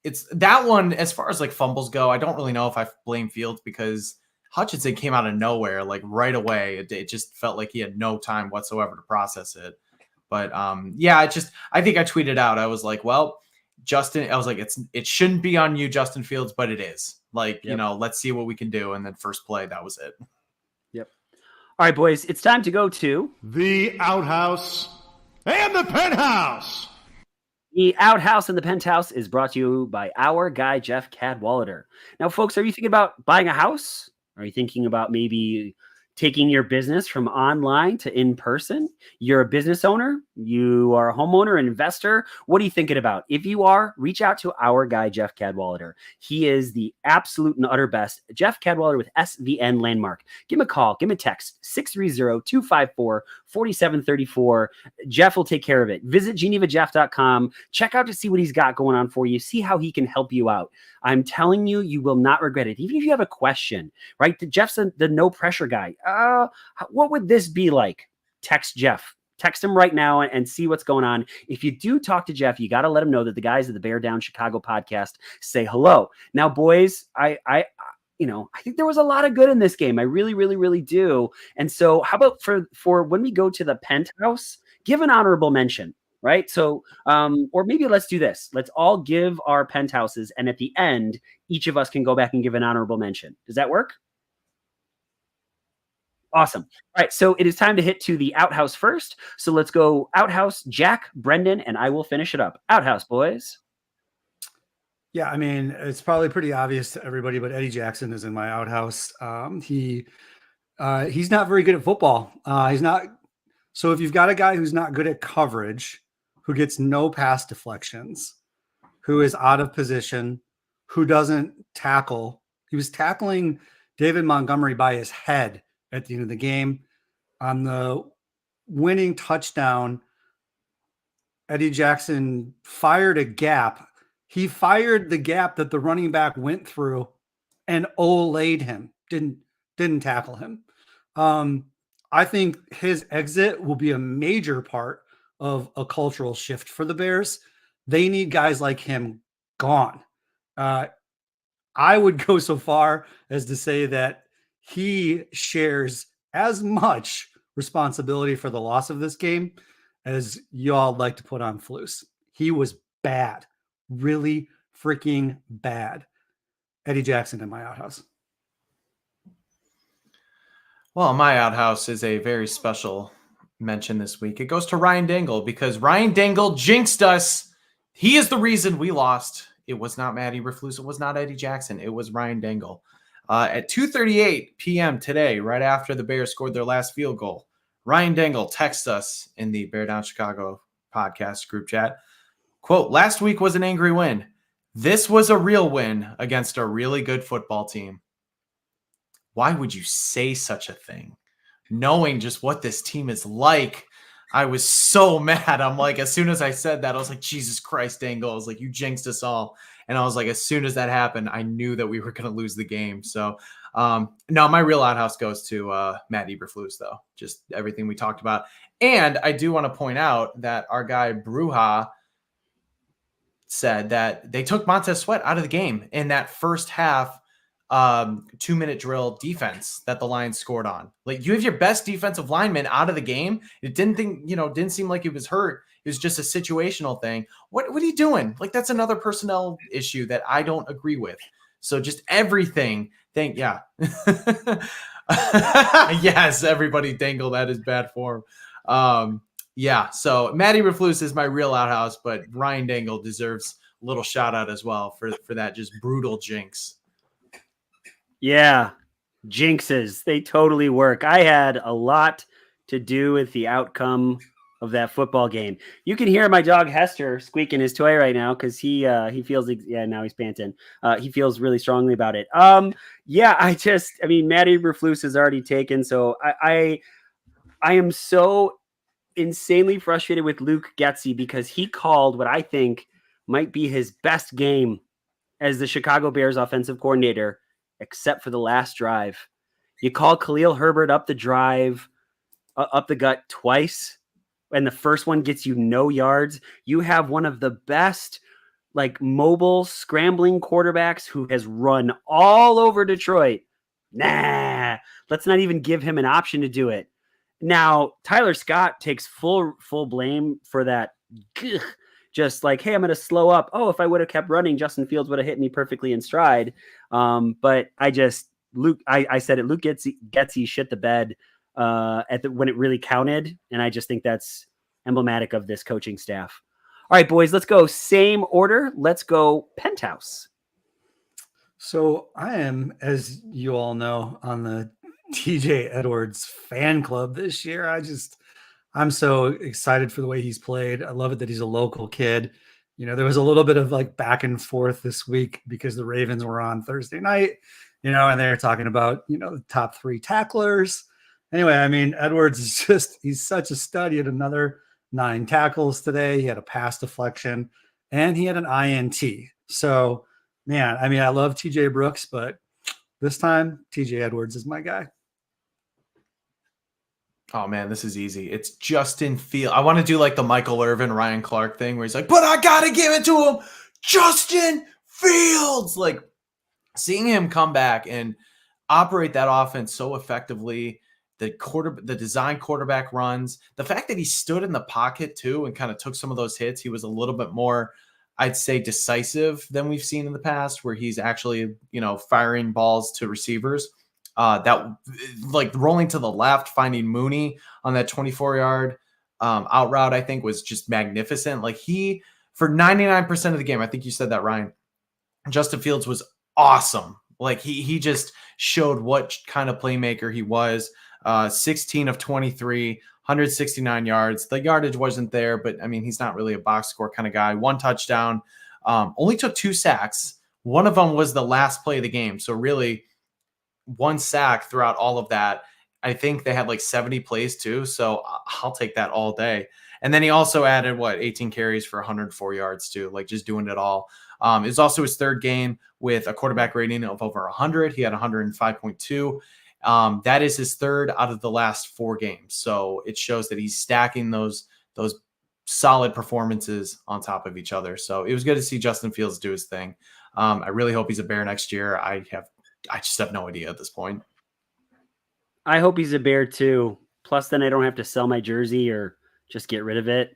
it's that one, as far as like fumbles go, I don't really know if I blame Fields, because Hutchinson came out of nowhere, like right away. It just felt like he had no time whatsoever to process it. But I think I tweeted out, I was like, well, Justin, I was like, it shouldn't be on you, Justin Fields, but it is. Like, let's see what we can do. And then first play, that was it. Yep. All right, boys, it's time to go to the Outhouse and the Penthouse. The Outhouse and the Penthouse is brought to you by our guy, Jeff Cadwallader. Now, folks, are you thinking about buying a house? Are you thinking about maybe taking your business from online to in person. You're a business owner, you are a homeowner, an investor. What are you thinking about? If you are, reach out to our guy, Jeff Cadwallader. He is the absolute and utter best. Jeff Cadwallader with SVN Landmark. Give him a call, give him a text, 630-254-4734. Jeff will take care of it. Visit genevajeff.com. Check out to see what he's got going on for you. See how he can help you out. I'm telling you, you will not regret it. Even if you have a question, right? Jeff's the no pressure guy. What would this be like? Text Jeff. Text him right now and see what's going on. If you do talk to Jeff, you got to let him know that the guys at the Bear Down Chicago podcast say hello. Now, boys, I think there was a lot of good in this game. I really, really, really do. And so how about for when we go to the penthouse, give an honorable mention, right? So, or maybe let's do this. Let's all give our penthouses. And at the end, each of us can go back and give an honorable mention. Does that work? Awesome. All right. So it is time to hit to the outhouse first. So let's go outhouse, Jack, Brendan, and I will finish it up. Outhouse, boys. Yeah, I mean, it's probably pretty obvious to everybody, but Eddie Jackson is in my outhouse. He's not very good at football. He's not. So if you've got a guy who's not good at coverage, who gets no pass deflections, who is out of position, who doesn't tackle, he was tackling David Montgomery by his head at the end of the game. On the winning touchdown, Eddie Jackson fired a gap. He fired the gap that the running back went through and olayed him. Didn't tackle him. I think his exit will be a major part of a cultural shift for the Bears. They need guys like him gone. I would go so far as to say that he shares as much responsibility for the loss of this game as y'all like to put on Flus. He was bad, really freaking bad. Eddie Jackson in my outhouse. Well, my outhouse is a very special mention this week. It goes to Ryan Dangle because Ryan Dangle jinxed us. He is the reason we lost. It was not Matt Eberflus. It was not Eddie Jackson. It was Ryan Dangle. At 2:38 p.m. today, right after the Bears scored their last field goal, Ryan Dangle texts us in the Bear Down Chicago podcast group chat, quote, "Last week was an angry win. This was a real win against a really good football team." Why would you say such a thing? Knowing just what this team is like, I was so mad. I'm like, as soon as I said that, I was like, Jesus Christ, Dangle. I was like, you jinxed us all. And I was like, as soon as that happened, I knew that we were going to lose the game. So, no, my real outhouse goes to Matt Eberflus, though. Just everything we talked about. And I do want to point out that our guy Bruja said that they took Montez Sweat out of the game in that first half 2-minute drill defense that the Lions scored on. Like, you have your best defensive lineman out of the game. It didn't seem like he was hurt. It was just a situational thing. What are you doing? Like, that's another personnel issue that I don't agree with. So just everything. Yeah. Yes, everybody Dangle. That is bad form. Yeah. So Matt Eberflus is my real outhouse, but Ryan Dangle deserves a little shout out as well for that just brutal jinx. Yeah, jinxes. They totally work. I had a lot to do with the outcome of that football game. You can hear my dog Hester squeaking his toy right now because he feels now he's panting. He feels really strongly about it. Matt Eberflus is already taken, so I am so insanely frustrated with Luke Getsy because he called what I think might be his best game as the Chicago Bears offensive coordinator, except for the last drive. You call Khalil Herbert up the drive, up the gut twice, and the first one gets you no yards. You have one of the best, mobile scrambling quarterbacks who has run all over Detroit. Nah, let's not even give him an option to do it. Now, Tyler Scott takes full blame for that. Just like, hey, I'm going to slow up. Oh, if I would have kept running, Justin Fields would have hit me perfectly in stride. But I said it. Luke Getsy shit the bed when it really counted. And I just think that's emblematic of this coaching staff. All right, boys, let's go same order. Let's go penthouse. So I am, as you all know, on the TJ Edwards fan club this year. I'm so excited for the way he's played. I love it that he's a local kid. There was a little bit of like back and forth this week because the Ravens were on Thursday night, and they're talking about, the top 3 tacklers. Anyway, I mean, Edwards is he's such a stud. He had another 9 tackles today. He had a pass deflection and he had an INT. So, man, I mean, I love TJ Brooks, but this time TJ Edwards is my guy. Oh man, this is easy. It's Justin Fields. I want to do like the Michael Irvin, Ryan Clark thing where he's like, but I got to give it to him. Justin Fields. Like seeing him come back and operate that offense so effectively, the design quarterback runs, the fact that he stood in the pocket too and kind of took some of those hits. He was a little bit more, I'd say, decisive than we've seen in the past where he's actually, firing balls to receivers. That like rolling to the left, finding Mooney on that 24-yard out route, I think was just magnificent. Like he, for 99% of the game, I think you said that, Ryan, Justin Fields was awesome. Like he just showed what kind of playmaker he was. 16 of 23, 169 yards. The yardage wasn't there, but I mean, he's not really a box score kind of guy. 1 touchdown, only took 2 sacks. One of them was the last play of the game. So really, 1 sack throughout all of that. I think they had like 70 plays too. So I'll take that all day. And then he also added 18 carries for 104 yards too, like just doing it all. It's also his 3rd game with a quarterback rating of over 100. He had 105.2. That is his 3rd out of the last 4 games. So it shows that he's stacking those solid performances on top of each other. So it was good to see Justin Fields do his thing. I really hope he's a Bear next year. I just have no idea at this point. I hope he's a Bear too. Plus, then I don't have to sell my jersey or just get rid of it.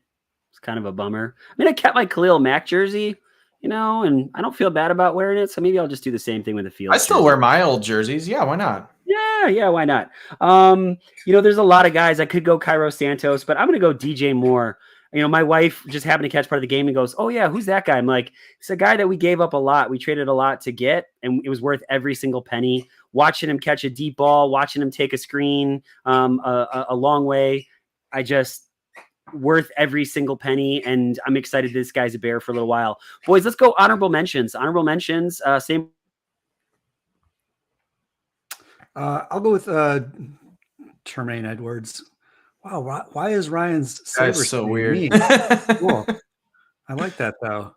It's kind of a bummer. I mean, I kept my Khalil Mack jersey, and I don't feel bad about wearing it. So maybe I'll just do the same thing with the Fields. I still wear my old jerseys. Yeah, why not? Yeah, why not? There's a lot of guys. I could go Cairo Santos, but I'm going to go DJ Moore. My wife just happened to catch part of the game and goes, oh yeah, who's that guy? I'm like, it's a guy that we gave up a lot. We traded a lot to get, and it was worth every single penny. Watching him catch a deep ball, watching him take a screen a long way. Worth every single penny. And I'm excited this guy's a Bear for a little while. Boys, let's go honorable mentions. Same. I'll go with Tremaine Edwards. Wow, why is Ryan's saber so weird? Cool. I like that though.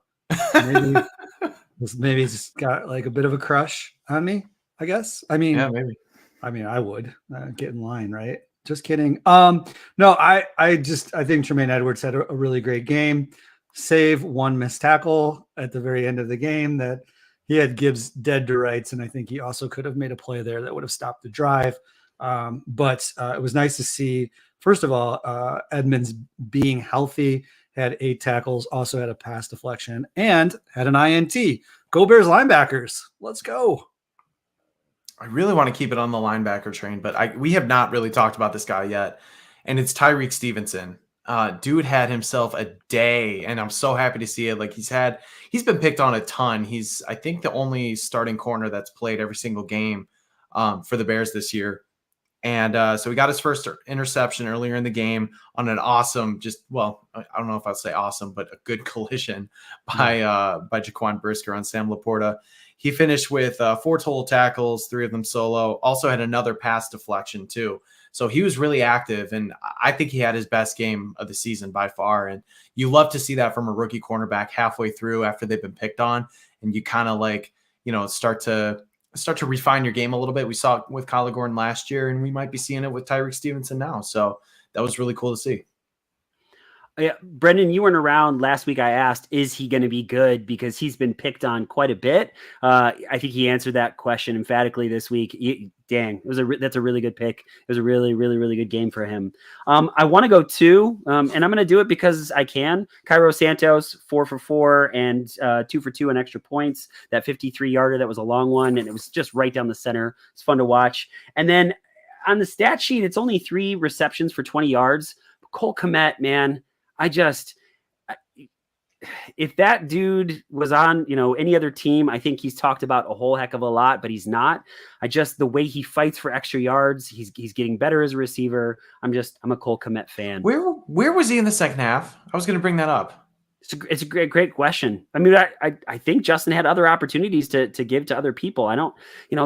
Maybe he's got like a bit of a crush on me, I guess. I mean, yeah, maybe. I mean, I would get in line, right? Just kidding. No, I think Tremaine Edwards had a really great game. Save 1 missed tackle at the very end of the game that he had Gibbs dead to rights, and I think he also could have made a play there that would have stopped the drive. But it was nice to see. First of all, Edmonds being healthy, had 8 tackles, also had a pass deflection, and had an INT. Go Bears linebackers. Let's go. I really want to keep it on the linebacker train, but we have not really talked about this guy yet, and it's Tyreek Stevenson. Dude had himself a day, and I'm so happy to see it. Like he's been picked on a ton. He's, I think, the only starting corner that's played every single game for the Bears this year. And so he got his first interception earlier in the game on an awesome, I don't know if I'd say awesome, but a good collision by Jaquan Brisker on Sam Laporta. He finished with 4 total tackles, 3 of them solo. Also had another pass deflection too. So he was really active, and I think he had his best game of the season by far. And you love to see that from a rookie cornerback halfway through after they've been picked on, and you kind of start to refine your game a little bit. We saw it with Kyler Gordon last year, and we might be seeing it with Tyreek Stevenson now. So that was really cool to see. Yeah, Brendan, you weren't around last week. I asked, is he going to be good? Because he's been picked on quite a bit. I think he answered that question emphatically this week. That's a really good pick. It was a really, really, really good game for him. I want to go 2, and I'm going to do it because I can. Cairo Santos, 4 for 4 and 2 for 2 on extra points. That 53-yarder, that was a long one, and it was just right down the center. It's fun to watch. And then on the stat sheet, it's only 3 receptions for 20 yards. Cole Kmet, man, if that dude was on, any other team, I think he's talked about a whole heck of a lot, but he's not. The way he fights for extra yards, he's getting better as a receiver. I'm a Cole Kmet fan. Where was he in the second half? I was going to bring that up. It's a great question. I mean, I think Justin had other opportunities to give to other people. I don't,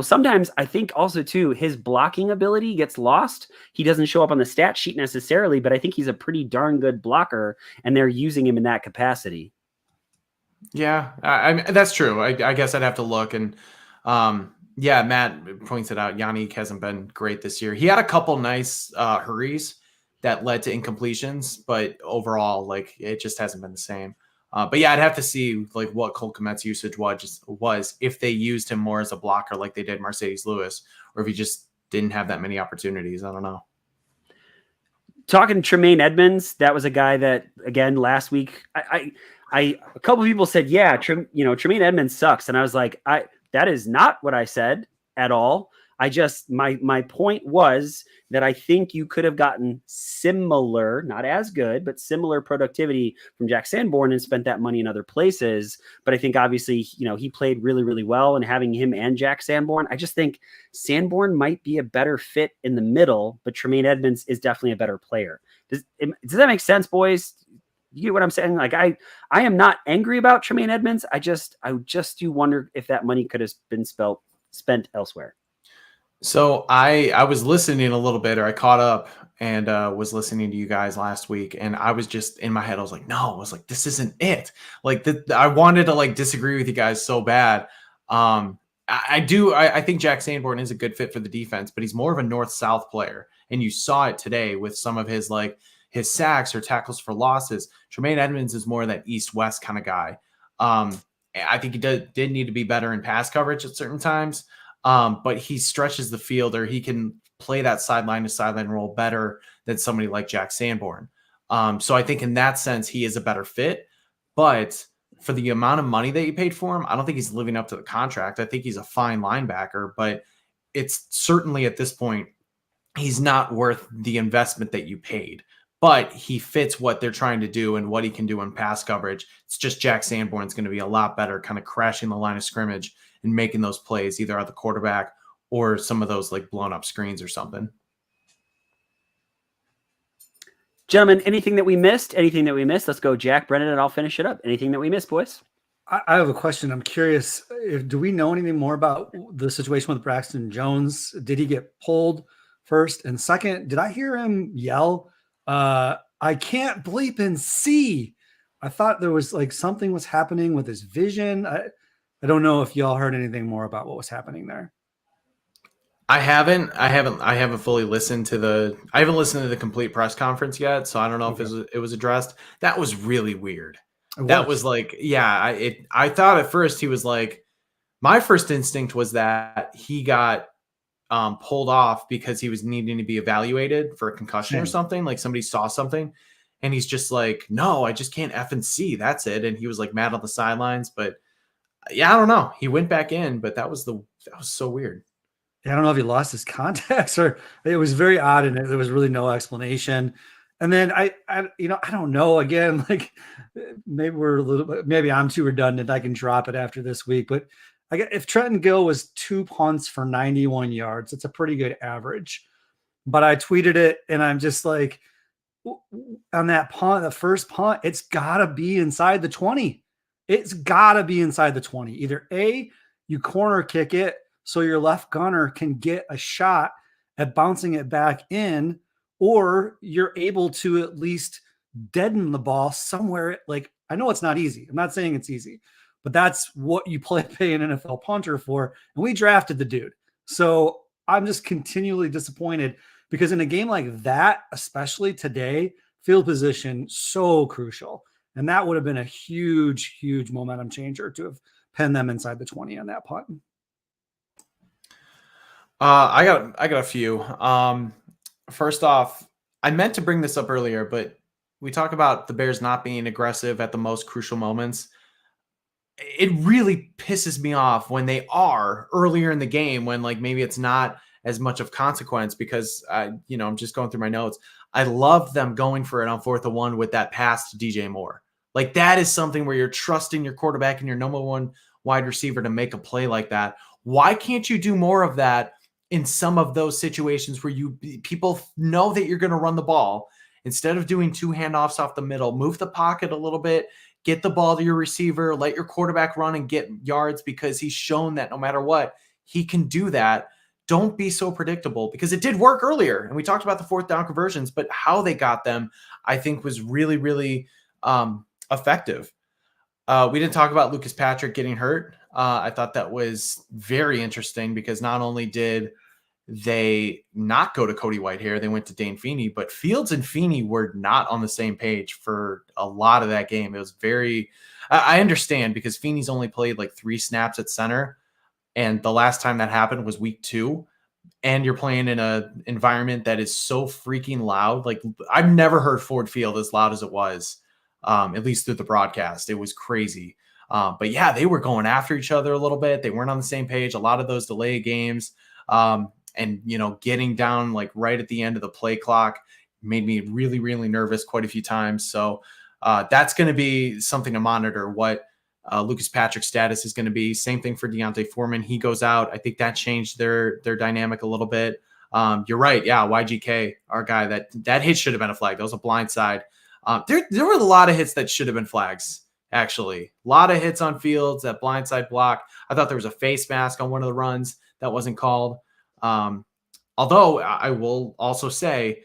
sometimes I think also too, his blocking ability gets lost. He doesn't show up on the stat sheet necessarily, but I think he's a pretty darn good blocker, and they're using him in that capacity. Yeah, I mean, that's true. I guess I'd have to look. And Matt points it out. Yannick hasn't been great this year. He had a couple nice hurries that led to incompletions, but overall, like, it just hasn't been the same. But yeah, I'd have to see like what Cole Kmet's usage was if they used him more as a blocker like they did Mercedes Lewis, or if he just didn't have that many opportunities. I don't know. Talking Tremaine Edmonds, that was a guy that, again, last week, a couple of people said, yeah, Tremaine Edmonds sucks. And I was like, that is not what I said at all. My point was that I think you could have gotten similar, not as good, but similar productivity from Jack Sanborn and spent that money in other places. But I think obviously, he played really, really well, and having him and Jack Sanborn, I just think Sanborn might be a better fit in the middle, but Tremaine Edmonds is definitely a better player. Does that make sense, boys? You get what I'm saying? Like, I am not angry about Tremaine Edmonds. I just do wonder if that money could have been spent elsewhere. So I was listening a little bit, or I caught up and was listening to you guys last week, and I was just in my head, I was like, no, I was like, this isn't it. Like, I wanted to like disagree with you guys so bad. I think Jack Sanborn is a good fit for the defense, but he's more of a north-south player, and you saw it today with some of his his sacks or tackles for losses. Tremaine Edmonds is more of that east-west kind of guy. I think he did need to be better in pass coverage at certain times. But he stretches the field, or he can play that sideline to sideline role better than somebody like Jack Sanborn. So I think in that sense, he is a better fit. But for the amount of money that you paid for him, I don't think he's living up to the contract. I think he's a fine linebacker, but it's certainly at this point, he's not worth the investment that you paid. But he fits what they're trying to do and what he can do in pass coverage. It's just Jack Sanborn's going to be a lot better, kind of crashing the line of scrimmage and making those plays either at the quarterback or some of those like blown up screens or something. Gentlemen, anything that we missed? Let's go, Jack, Brennan, and I'll finish it up. Anything that we missed, boys? I have a question. I'm curious, do we know anything more about the situation with Braxton Jones? Did he get pulled first? And second, did I hear him yell, I can't bleep and see? I thought there was like something was happening with his vision. I don't know if y'all heard anything more about what was happening there. I haven't fully listened to the complete press conference yet. So I don't know if it was addressed. That was really weird. That was like, I thought at first he was like, my first instinct was that he got pulled off because he was needing to be evaluated for a concussion or something. Like somebody saw something and he's just like, no, I just can't effing see. That's it. And he was like mad on the sidelines, but yeah, I don't know. He went back in, but that was so weird. Yeah, I don't know if he lost his contacts or it was very odd, and there was really no explanation. And then I don't know. Again, like maybe I'm too redundant. I can drop it after this week, but if Trenton Gill was 2 punts for 91 yards, it's a pretty good average. But I tweeted it, and I'm just like, on that punt, the first punt, it's got to be inside the 20. It's got to be inside the 20. Either A, you corner kick it so your left gunner can get a shot at bouncing it back in, or you're able to at least deaden the ball somewhere. Like, I know it's not easy. I'm not saying it's easy, but that's what you pay an NFL punter for. And we drafted the dude. So I'm just continually disappointed because in a game like that, especially today, field position, so crucial. And that would have been a huge, huge momentum changer to have penned them inside the 20 on that punt. I got a few. First off, I meant to bring this up earlier, but we talk about the Bears not being aggressive at the most crucial moments. It really pisses me off when they are earlier in the game, when like maybe it's not as much of consequence, because I'm just going through my notes. I love them going for it on 4th and 1 with that pass to DJ Moore. Like that is something where you're trusting your quarterback and your number one wide receiver to make a play like that. Why can't you do more of that in some of those situations where people know that you're going to run the ball? Instead of doing 2 handoffs off the middle, move the pocket a little bit, get the ball to your receiver, let your quarterback run and get yards, because he's shown that no matter what, he can do that. Don't be so predictable, because it did work earlier. And we talked about the 4th down conversions, but how they got them, I think, was really, really effective. We didn't talk about Lucas Patrick getting hurt. I thought that was very interesting, because not only did they not go to Cody Whitehair, they went to Dane Feeney, but Fields and Feeney were not on the same page for a lot of that game. It was very, I understand, because Feeney's only played like 3 snaps at center, and the last time that happened was week 2, and you're playing in an environment that is so freaking loud. Like I've never heard Ford Field as loud as it was, at least through the broadcast. It was crazy. But yeah, they were going after each other a little bit. They weren't on the same page. A lot of those delay games, and, getting down like right at the end of the play clock made me really, really nervous quite a few times. So that's going to be something to monitor, what Lucas Patrick's status is going to be. Same thing for Deontay Foreman. He goes out. I think that changed their dynamic a little bit. You're right. Yeah. YGK, our guy, that hit should have been a flag. That was a blind side. There were a lot of hits that should have been flags, actually. A lot of hits on Fields, that blindside block. I thought there was a face mask on one of the runs that wasn't called. Although I will also say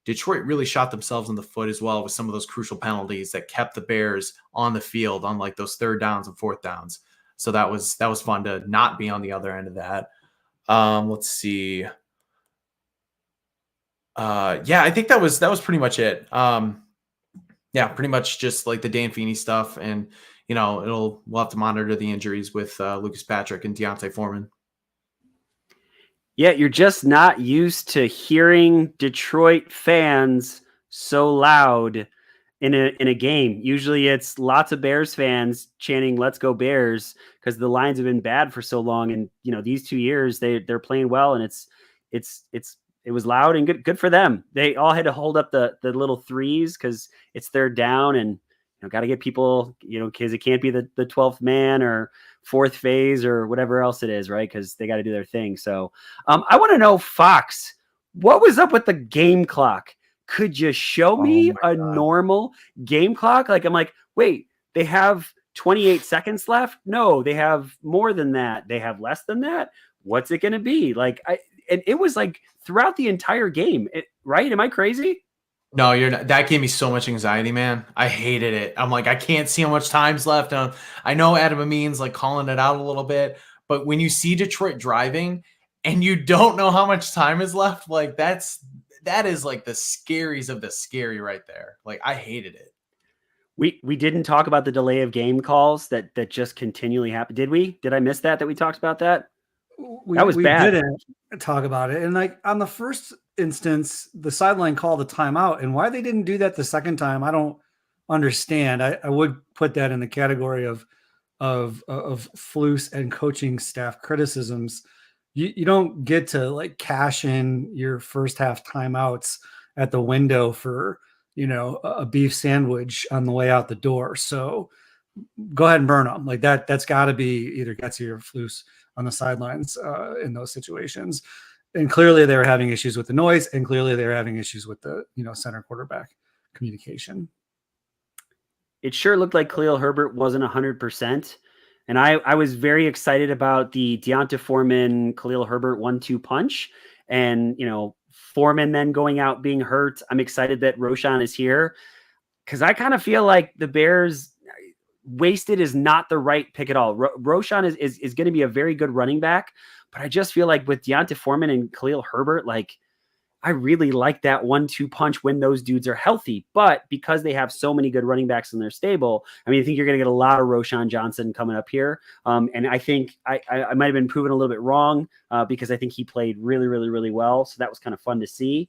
Detroit really shot themselves in the foot as well with some of those crucial penalties that kept the Bears on the field on like those 3rd downs and 4th downs. So that was fun to not be on the other end of that. Let's see. Yeah, I think that was pretty much it. Yeah, pretty much just like the Dan Feeney stuff, and we'll have to monitor the injuries with Lucas Patrick and Deontay Foreman. Yeah, you're just not used to hearing Detroit fans so loud in a game. Usually it's lots of Bears fans chanting "Let's go Bears" because the Lions have been bad for so long, and these 2 years they're playing well, and it was loud and good for them. They all had to hold up the little threes because it's 3rd down, and got to get people, because it can't be the 12th man or 4th phase or whatever else it is, right? Because they got to do their thing. So I want to know, Fox, what was up with the game clock? Could you show me a normal game clock? Like, I'm like, wait, they have 28 seconds left? No, they have more than that. They have less than that. What's it going to be? Like, and it was like throughout the entire game, right? Am I crazy? No, you're not. That gave me so much anxiety, man. I hated it. I'm like, I can't see how much time's left. I know Adam Amin's like calling it out a little bit, but when you see Detroit driving and you don't know how much time is left, like that is like the scaries of the scary right there. Like I hated it. We didn't talk about the delay of game calls that just continually happen. Did we? Did I miss that we talked about that? That was bad. We didn't talk about it. And like on the first instance, the sideline called a timeout, and why they didn't do that the second time, I don't understand. I would put that in the category of Flus and coaching staff criticisms. You don't get to like cash in your first half timeouts at the window for, a beef sandwich on the way out the door. So go ahead and burn them like that. That's got to be either Getsy or Flus on the sidelines in those situations. And clearly they were having issues with the noise, and clearly they were having issues with the, center quarterback communication. It sure looked like Khalil Herbert wasn't 100%. And I was very excited about the Deontay Foreman, Khalil Herbert 1-2 punch. And, Foreman then going out being hurt. I'm excited that Roschon is here, because I kind of feel like the Bears wasted is not the right pick at all. Roschon is going to be a very good running back, but I just feel like with Deontay Foreman and Khalil Herbert, like I really like that 1-2 punch when those dudes are healthy. But because they have so many good running backs in their stable, I think you're going to get a lot of Roschon Johnson coming up here. And I think I might have been proven a little bit wrong because I think he played really, really, really well. So that was kind of fun to see.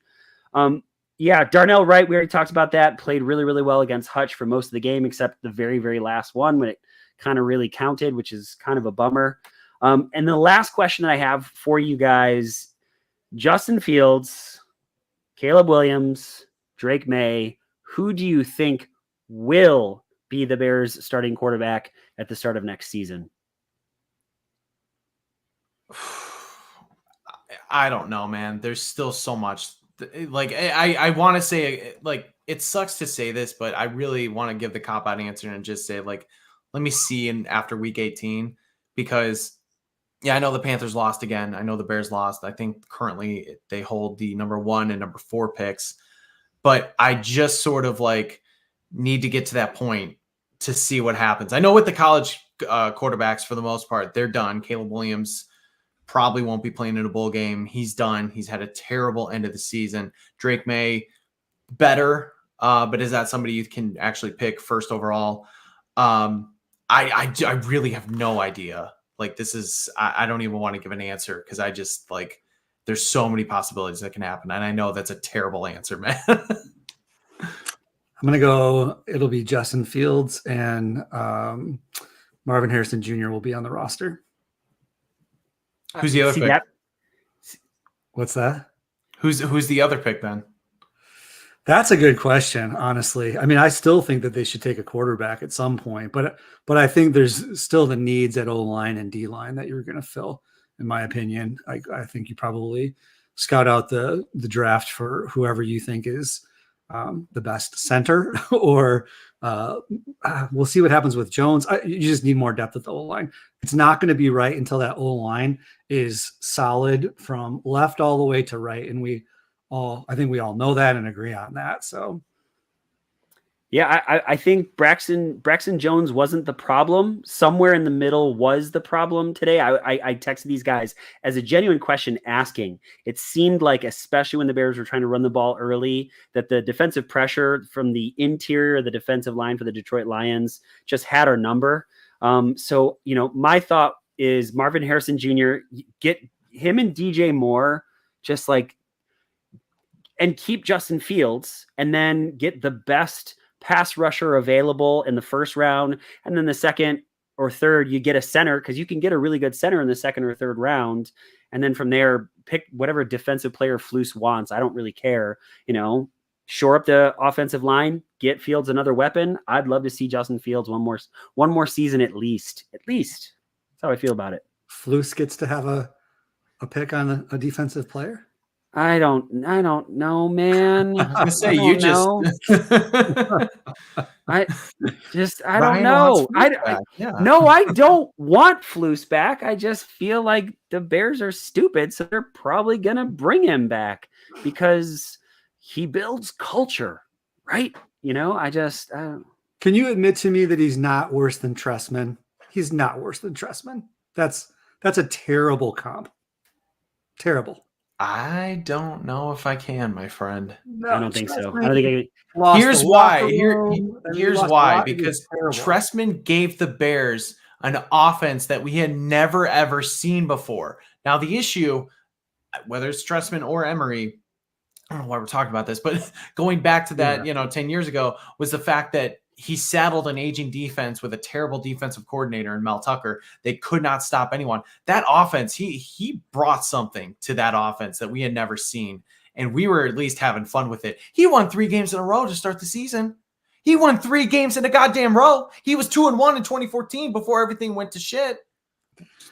Yeah, Darnell Wright, we already talked about that, played really, really well against Hutch for most of the game, except the very, very last one when it kind of really counted, which is kind of a bummer. And the last question that I have for you guys, Justin Fields, Caleb Williams, Drake May, who do you think will be the Bears starting quarterback at the start of next season? I don't know, man. There's still so much. Like, I want to say, like, it sucks to say this, but I really want to give the cop-out answer and just say, like, let me see after week 18, because, yeah, I know the Panthers lost again. I know the Bears lost. I think currently they hold the number 1 and number 4 picks, but I just sort of, like, need to get to that point to see what happens. I know with the college quarterbacks, for the most part, they're done. Caleb Williams probably won't be playing in a bowl game. He's done. He's had a terrible end of the season. Drake May, better, but is that somebody you can actually pick first overall? I really have no idea. Like, this is, I don't even want to give an answer, because I just, like, there's so many possibilities that can happen. And I know that's a terrible answer, man. I'm going to go, it'll be Justin Fields and Marvin Harrison Jr. will be on the roster. Who's the other pick? What's that? Who's the other pick then? That's a good question, honestly. I mean, I still think that they should take a quarterback at some point, but I think there's still the needs at O-line and D-line that you're going to fill, in my opinion. I think you probably scout out the draft for whoever you think is the best center, or we'll see what happens with Jones. You just need more depth at the O-line. It's not going to be right until that O-line is solid from left all the way to right. And I think we all know that and agree on that. So, yeah, I think Braxton Jones wasn't the problem. Somewhere in the middle was the problem today. I texted these guys as a genuine question asking. It seemed like, especially when the Bears were trying to run the ball early, that the defensive pressure from the interior of the defensive line for the Detroit Lions just had our number. So, my thought is Marvin Harrison Jr., get him and DJ Moore, just like, and keep Justin Fields, and then get the best pass rusher available in the first round. And then the second or third, you get a center, because you can get a really good center in the second or third round. And then from there, pick whatever defensive player Flus wants. I don't really care, shore up the offensive line, get Fields another weapon. I'd love to see Justin Fields one more season at least. That's how I feel about it. Flus gets to have a pick on a defensive player. I don't know, man. I was gonna say, you just I don't know. No, I don't want Flus back. I just feel like the Bears are stupid, so they're probably gonna bring him back because he builds culture, right? Can you admit to me that he's not worse than Trestman? He's not worse than Trestman. That's a terrible comp. Terrible. I don't know if I can, my friend. No, I don't think so. I don't think Here's why. Here's why. Because Trestman gave the Bears an offense that we had never, ever seen before. Now, the issue, whether it's Trestman or Emery, I don't know why we're talking about this, but going back to that, 10 years ago, was the fact that he saddled an aging defense with a terrible defensive coordinator in Mel Tucker. They could not stop anyone. That offense, he brought something to that offense that we had never seen, and we were at least having fun with it. He won 3 games in a row to start the season. He won 3 games in a goddamn row. He was 2-1 in 2014 before everything went to shit.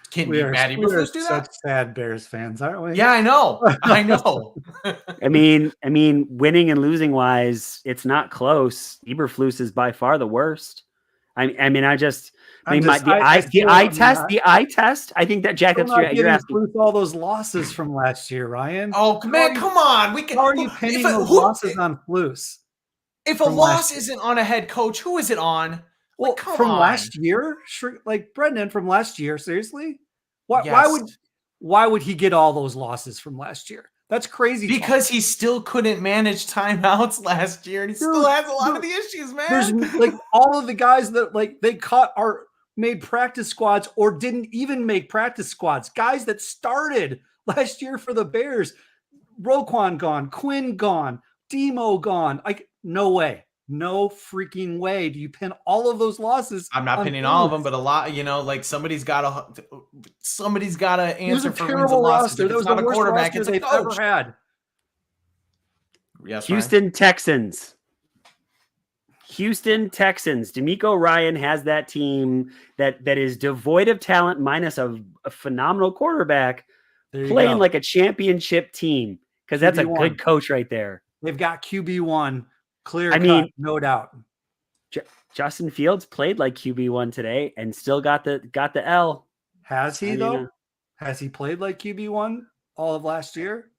Can Matt Eberflus do that? Such sad Bears fans, aren't we? Yeah, I know. I know. I mean, winning and losing wise, it's not close. Eberflus is by far the worst. The eye test. I think that Jack, you're asking all those losses from last year, Ryan. Oh man, come on. How are you pinning those losses on Flus? If a loss isn't on a head coach, who is it on? Well, from last year, like Brendan from last year, seriously? Why would he get all those losses from last year? That's crazy. Because he still couldn't manage timeouts last year, and he still has a lot of the issues, man. There's like all of the guys that they cut are made practice squads or didn't even make practice squads. Guys that started last year for the Bears. Roquan gone, Quinn gone, Demo gone. Like, no way. No freaking way do you pin all of those losses. I'm not pinning all of them, but a lot, like somebody's got to answer for wins and losses. There was not a quarterback it's they've ever had. Yes, Houston Texans. Houston Texans. DeMeco Ryan has that team that is devoid of talent, minus a phenomenal quarterback, playing like a championship team, because that's a good coach right there. They've got QB1, clear cut, no doubt. Justin Fields played like QB1 today and still got the L. Has he though? Has he played like QB1 all of last year?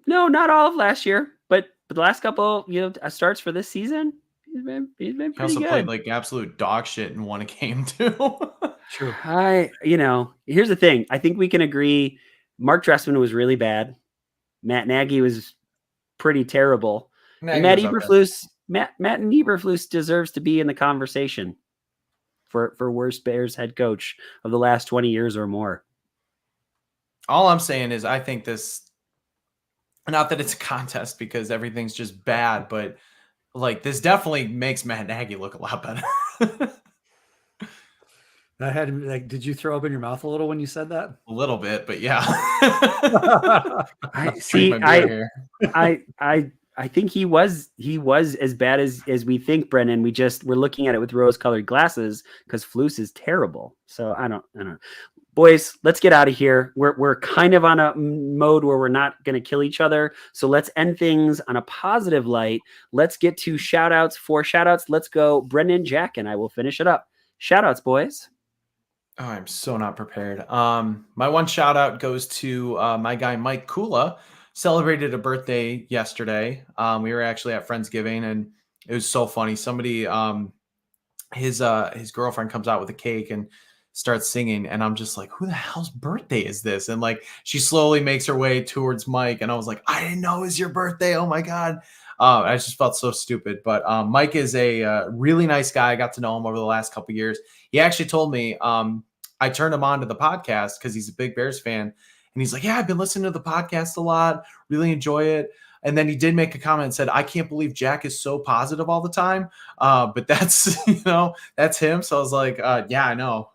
No, not all of last year, but the last couple starts for this season, he's been pretty good. He also played like absolute dog shit and won a game too. True. Here's the thing. I think we can agree. Mark Dressman was really bad. Matt Nagy was pretty terrible. And Matt Eberflus deserves to be in the conversation for worst Bears head coach of the last 20 years or more. All I'm saying is I think this, not that it's a contest because everything's just bad, but like this definitely makes Matt Nagy look a lot better. Did you throw up in your mouth a little when you said that? A little bit, but yeah. I think he was as bad as we think, Brennan. We're looking at it with rose-colored glasses because Flus is terrible. So I don't know. Boys, let's get out of here. We're kind of on a mode where we're not going to kill each other. So let's end things on a positive light. Let's get to shout-outs. 4 shout-outs. Let's go. Brendan, Jack, and I will finish it up. Shout-outs, boys. Oh, I'm so not prepared. My one shout out goes to my guy Mike Kula. Celebrated a birthday yesterday. We were actually at Friendsgiving, and it was so funny. Somebody, his girlfriend comes out with a cake and starts singing, and I'm just like, who the hell's birthday is this? And like, she slowly makes her way towards Mike, and I was like, I didn't know it was your birthday. Oh my God. I just felt so stupid, but Mike is a really nice guy. I got to know him over the last couple of years. He actually told me I turned him on to the podcast because he's a big Bears fan. And he's like, yeah, I've been listening to the podcast a lot. Really enjoy it. And then he did make a comment and said, I can't believe Jack is so positive all the time. But that's, that's him. So I was like, yeah, I know.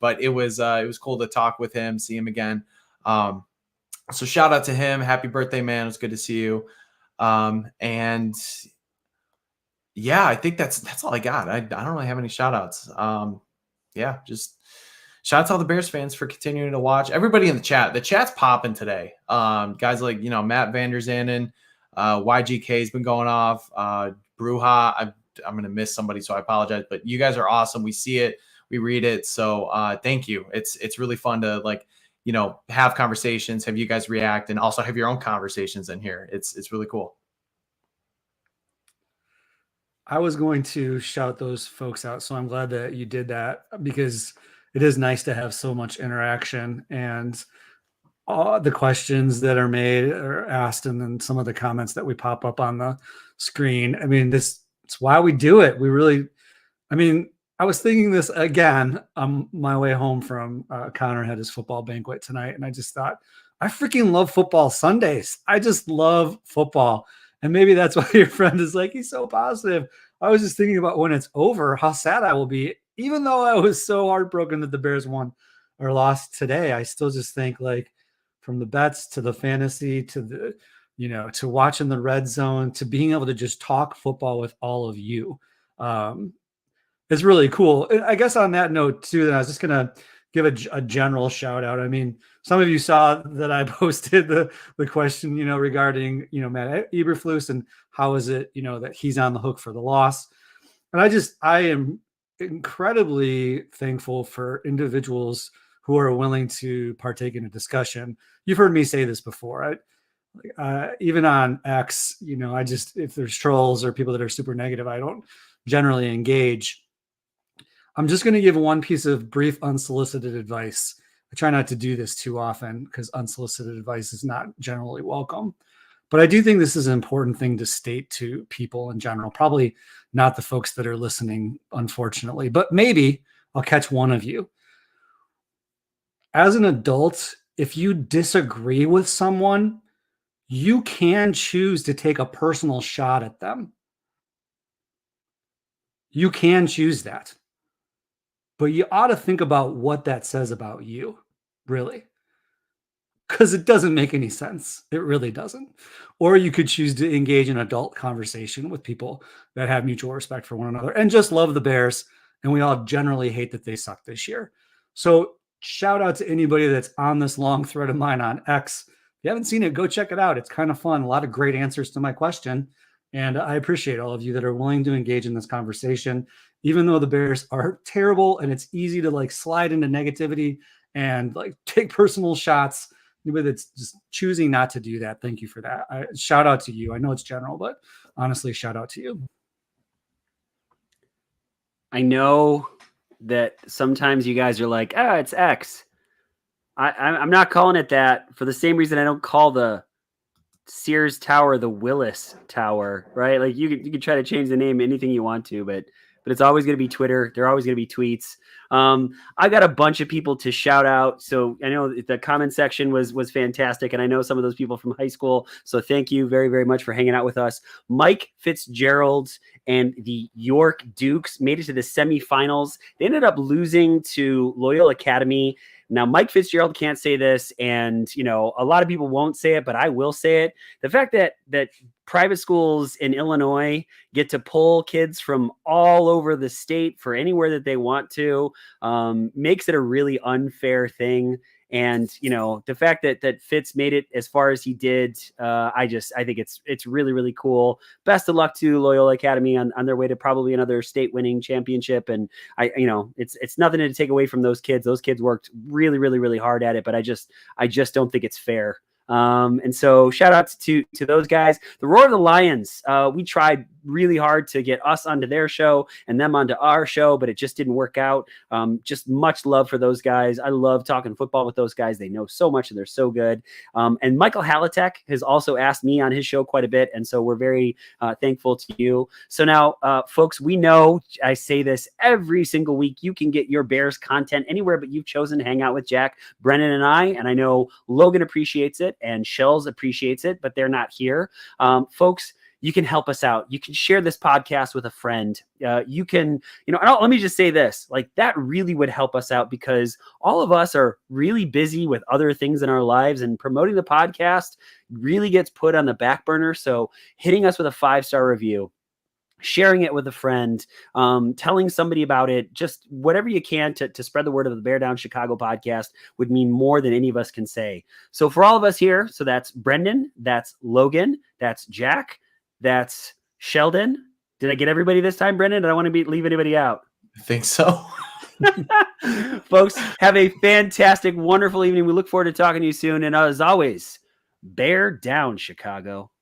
But it was cool to talk with him, see him again. So shout out to him. Happy birthday, man. It was good to see you. And yeah, I think that's all I got. I don't really have any shout outs. Yeah, just shout out to all the Bears fans for continuing to watch. Everybody in the chat. The chat's popping today. Guys like, Matt Vanderzanen, YGK has been going off. Bruja, I'm going to miss somebody, so I apologize. But you guys are awesome. We see it. We read it. So thank you. It's really fun to have conversations, have you guys react, and also have your own conversations in here. It's really cool. I was going to shout those folks out, so I'm glad that you did that, because it is nice to have so much interaction, and all the questions that are made or asked, and then some of the comments that we pop up on the screen. I mean, it's why we do it. I was thinking this again on my way home from Connor had his football banquet tonight, and I just thought, I freaking love football Sundays. I just love football. And maybe that's why your friend is like, he's so positive. I was just thinking about when it's over, how sad I will be. Even though I was so heartbroken that the Bears won or lost today, I still just think, like, from the bets to the fantasy to the, to watching the red zone to being able to just talk football with all of you. It's really cool. I guess on that note too, then I was just going to give a general shout out. I mean, some of you saw that I posted the question, regarding, Matt Eberflus and how is it, that he's on the hook for the loss. And I am incredibly thankful for individuals who are willing to partake in a discussion. You've heard me say this before. Even on X, if there's trolls or people that are super negative, I don't generally engage. I'm just going to give one piece of brief unsolicited advice. I try not to do this too often because unsolicited advice is not generally welcome. But I do think this is an important thing to state to people in general. Probably not the folks that are listening, unfortunately, but maybe I'll catch one of you. As an adult, if you disagree with someone, you can choose to take a personal shot at them. You can choose that. But you ought to think about what that says about you, really. because it doesn't make any sense. It really doesn't. Or you could choose to engage in adult conversation with people that have mutual respect for one another and just love the Bears. And we all generally hate that they suck this year. So shout out to anybody that's on this long thread of mine on X. If you haven't seen it, go check it out. It's kind of fun. A lot of great answers to my question. And I appreciate all of you that are willing to engage in this conversation, even though the Bears are terrible and it's easy to like slide into negativity and like take personal shots. Anybody that's just choosing not to do that, thank you for that. Shout out to you. I know it's general, but honestly, shout out to you. I know that sometimes you guys are like, it's X. I'm not calling it that for the same reason I don't call the Sears Tower the Willis Tower, right? Like you could try to change the name anything you want to, but it's always going to be Twitter. There are always going to be tweets. I got a bunch of people to shout out. So I know the comment section was fantastic. And I know some of those people from high school. So thank you very, very much for hanging out with us. Mike Fitzgerald and the York Dukes made it to the semifinals. They ended up losing to Loyola Academy. Now, Mike Fitzgerald can't say this, and, you know, a lot of people won't say it, but I will say it. The fact that private schools in Illinois get to pull kids from all over the state for anywhere that they want to makes it a really unfair thing. And, you know, the fact that Fitz made it as far as he did, I think it's really, really cool. Best of luck to Loyola Academy on their way to probably another state winning championship. And it's nothing to take away from those kids. Those kids worked really, really, really hard at it, but I just don't think it's fair. And so shout out to those guys. The Roar of the Lions, we tried really hard to get us onto their show and them onto our show, but it just didn't work out. Just much love for those guys. I love talking football with those guys. They know so much and they're so good. And Michael Halatek has also asked me on his show quite a bit. And so we're very thankful to you. So now, folks, we know I say this every single week. You can get your Bears content anywhere, but you've chosen to hang out with Jack, Brennan, and I. And I know Logan appreciates it and Shells appreciates it, but they're not here. Folks, you can help us out. You can share this podcast with a friend. You can, let me just say this, like that really would help us out because all of us are really busy with other things in our lives and promoting the podcast really gets put on the back burner. So hitting us with a 5-star review, sharing it with a friend, telling somebody about it, just whatever you can to spread the word of the Bear Down Chicago podcast would mean more than any of us can say. So for all of us here, so that's Brendan, that's Logan, that's Jack, that's Sheldon. Did I get everybody this time, Brendan? I don't want to leave anybody out. I think so. Folks, have a fantastic, wonderful evening. We look forward to talking to you soon. And as always, Bear Down, Chicago.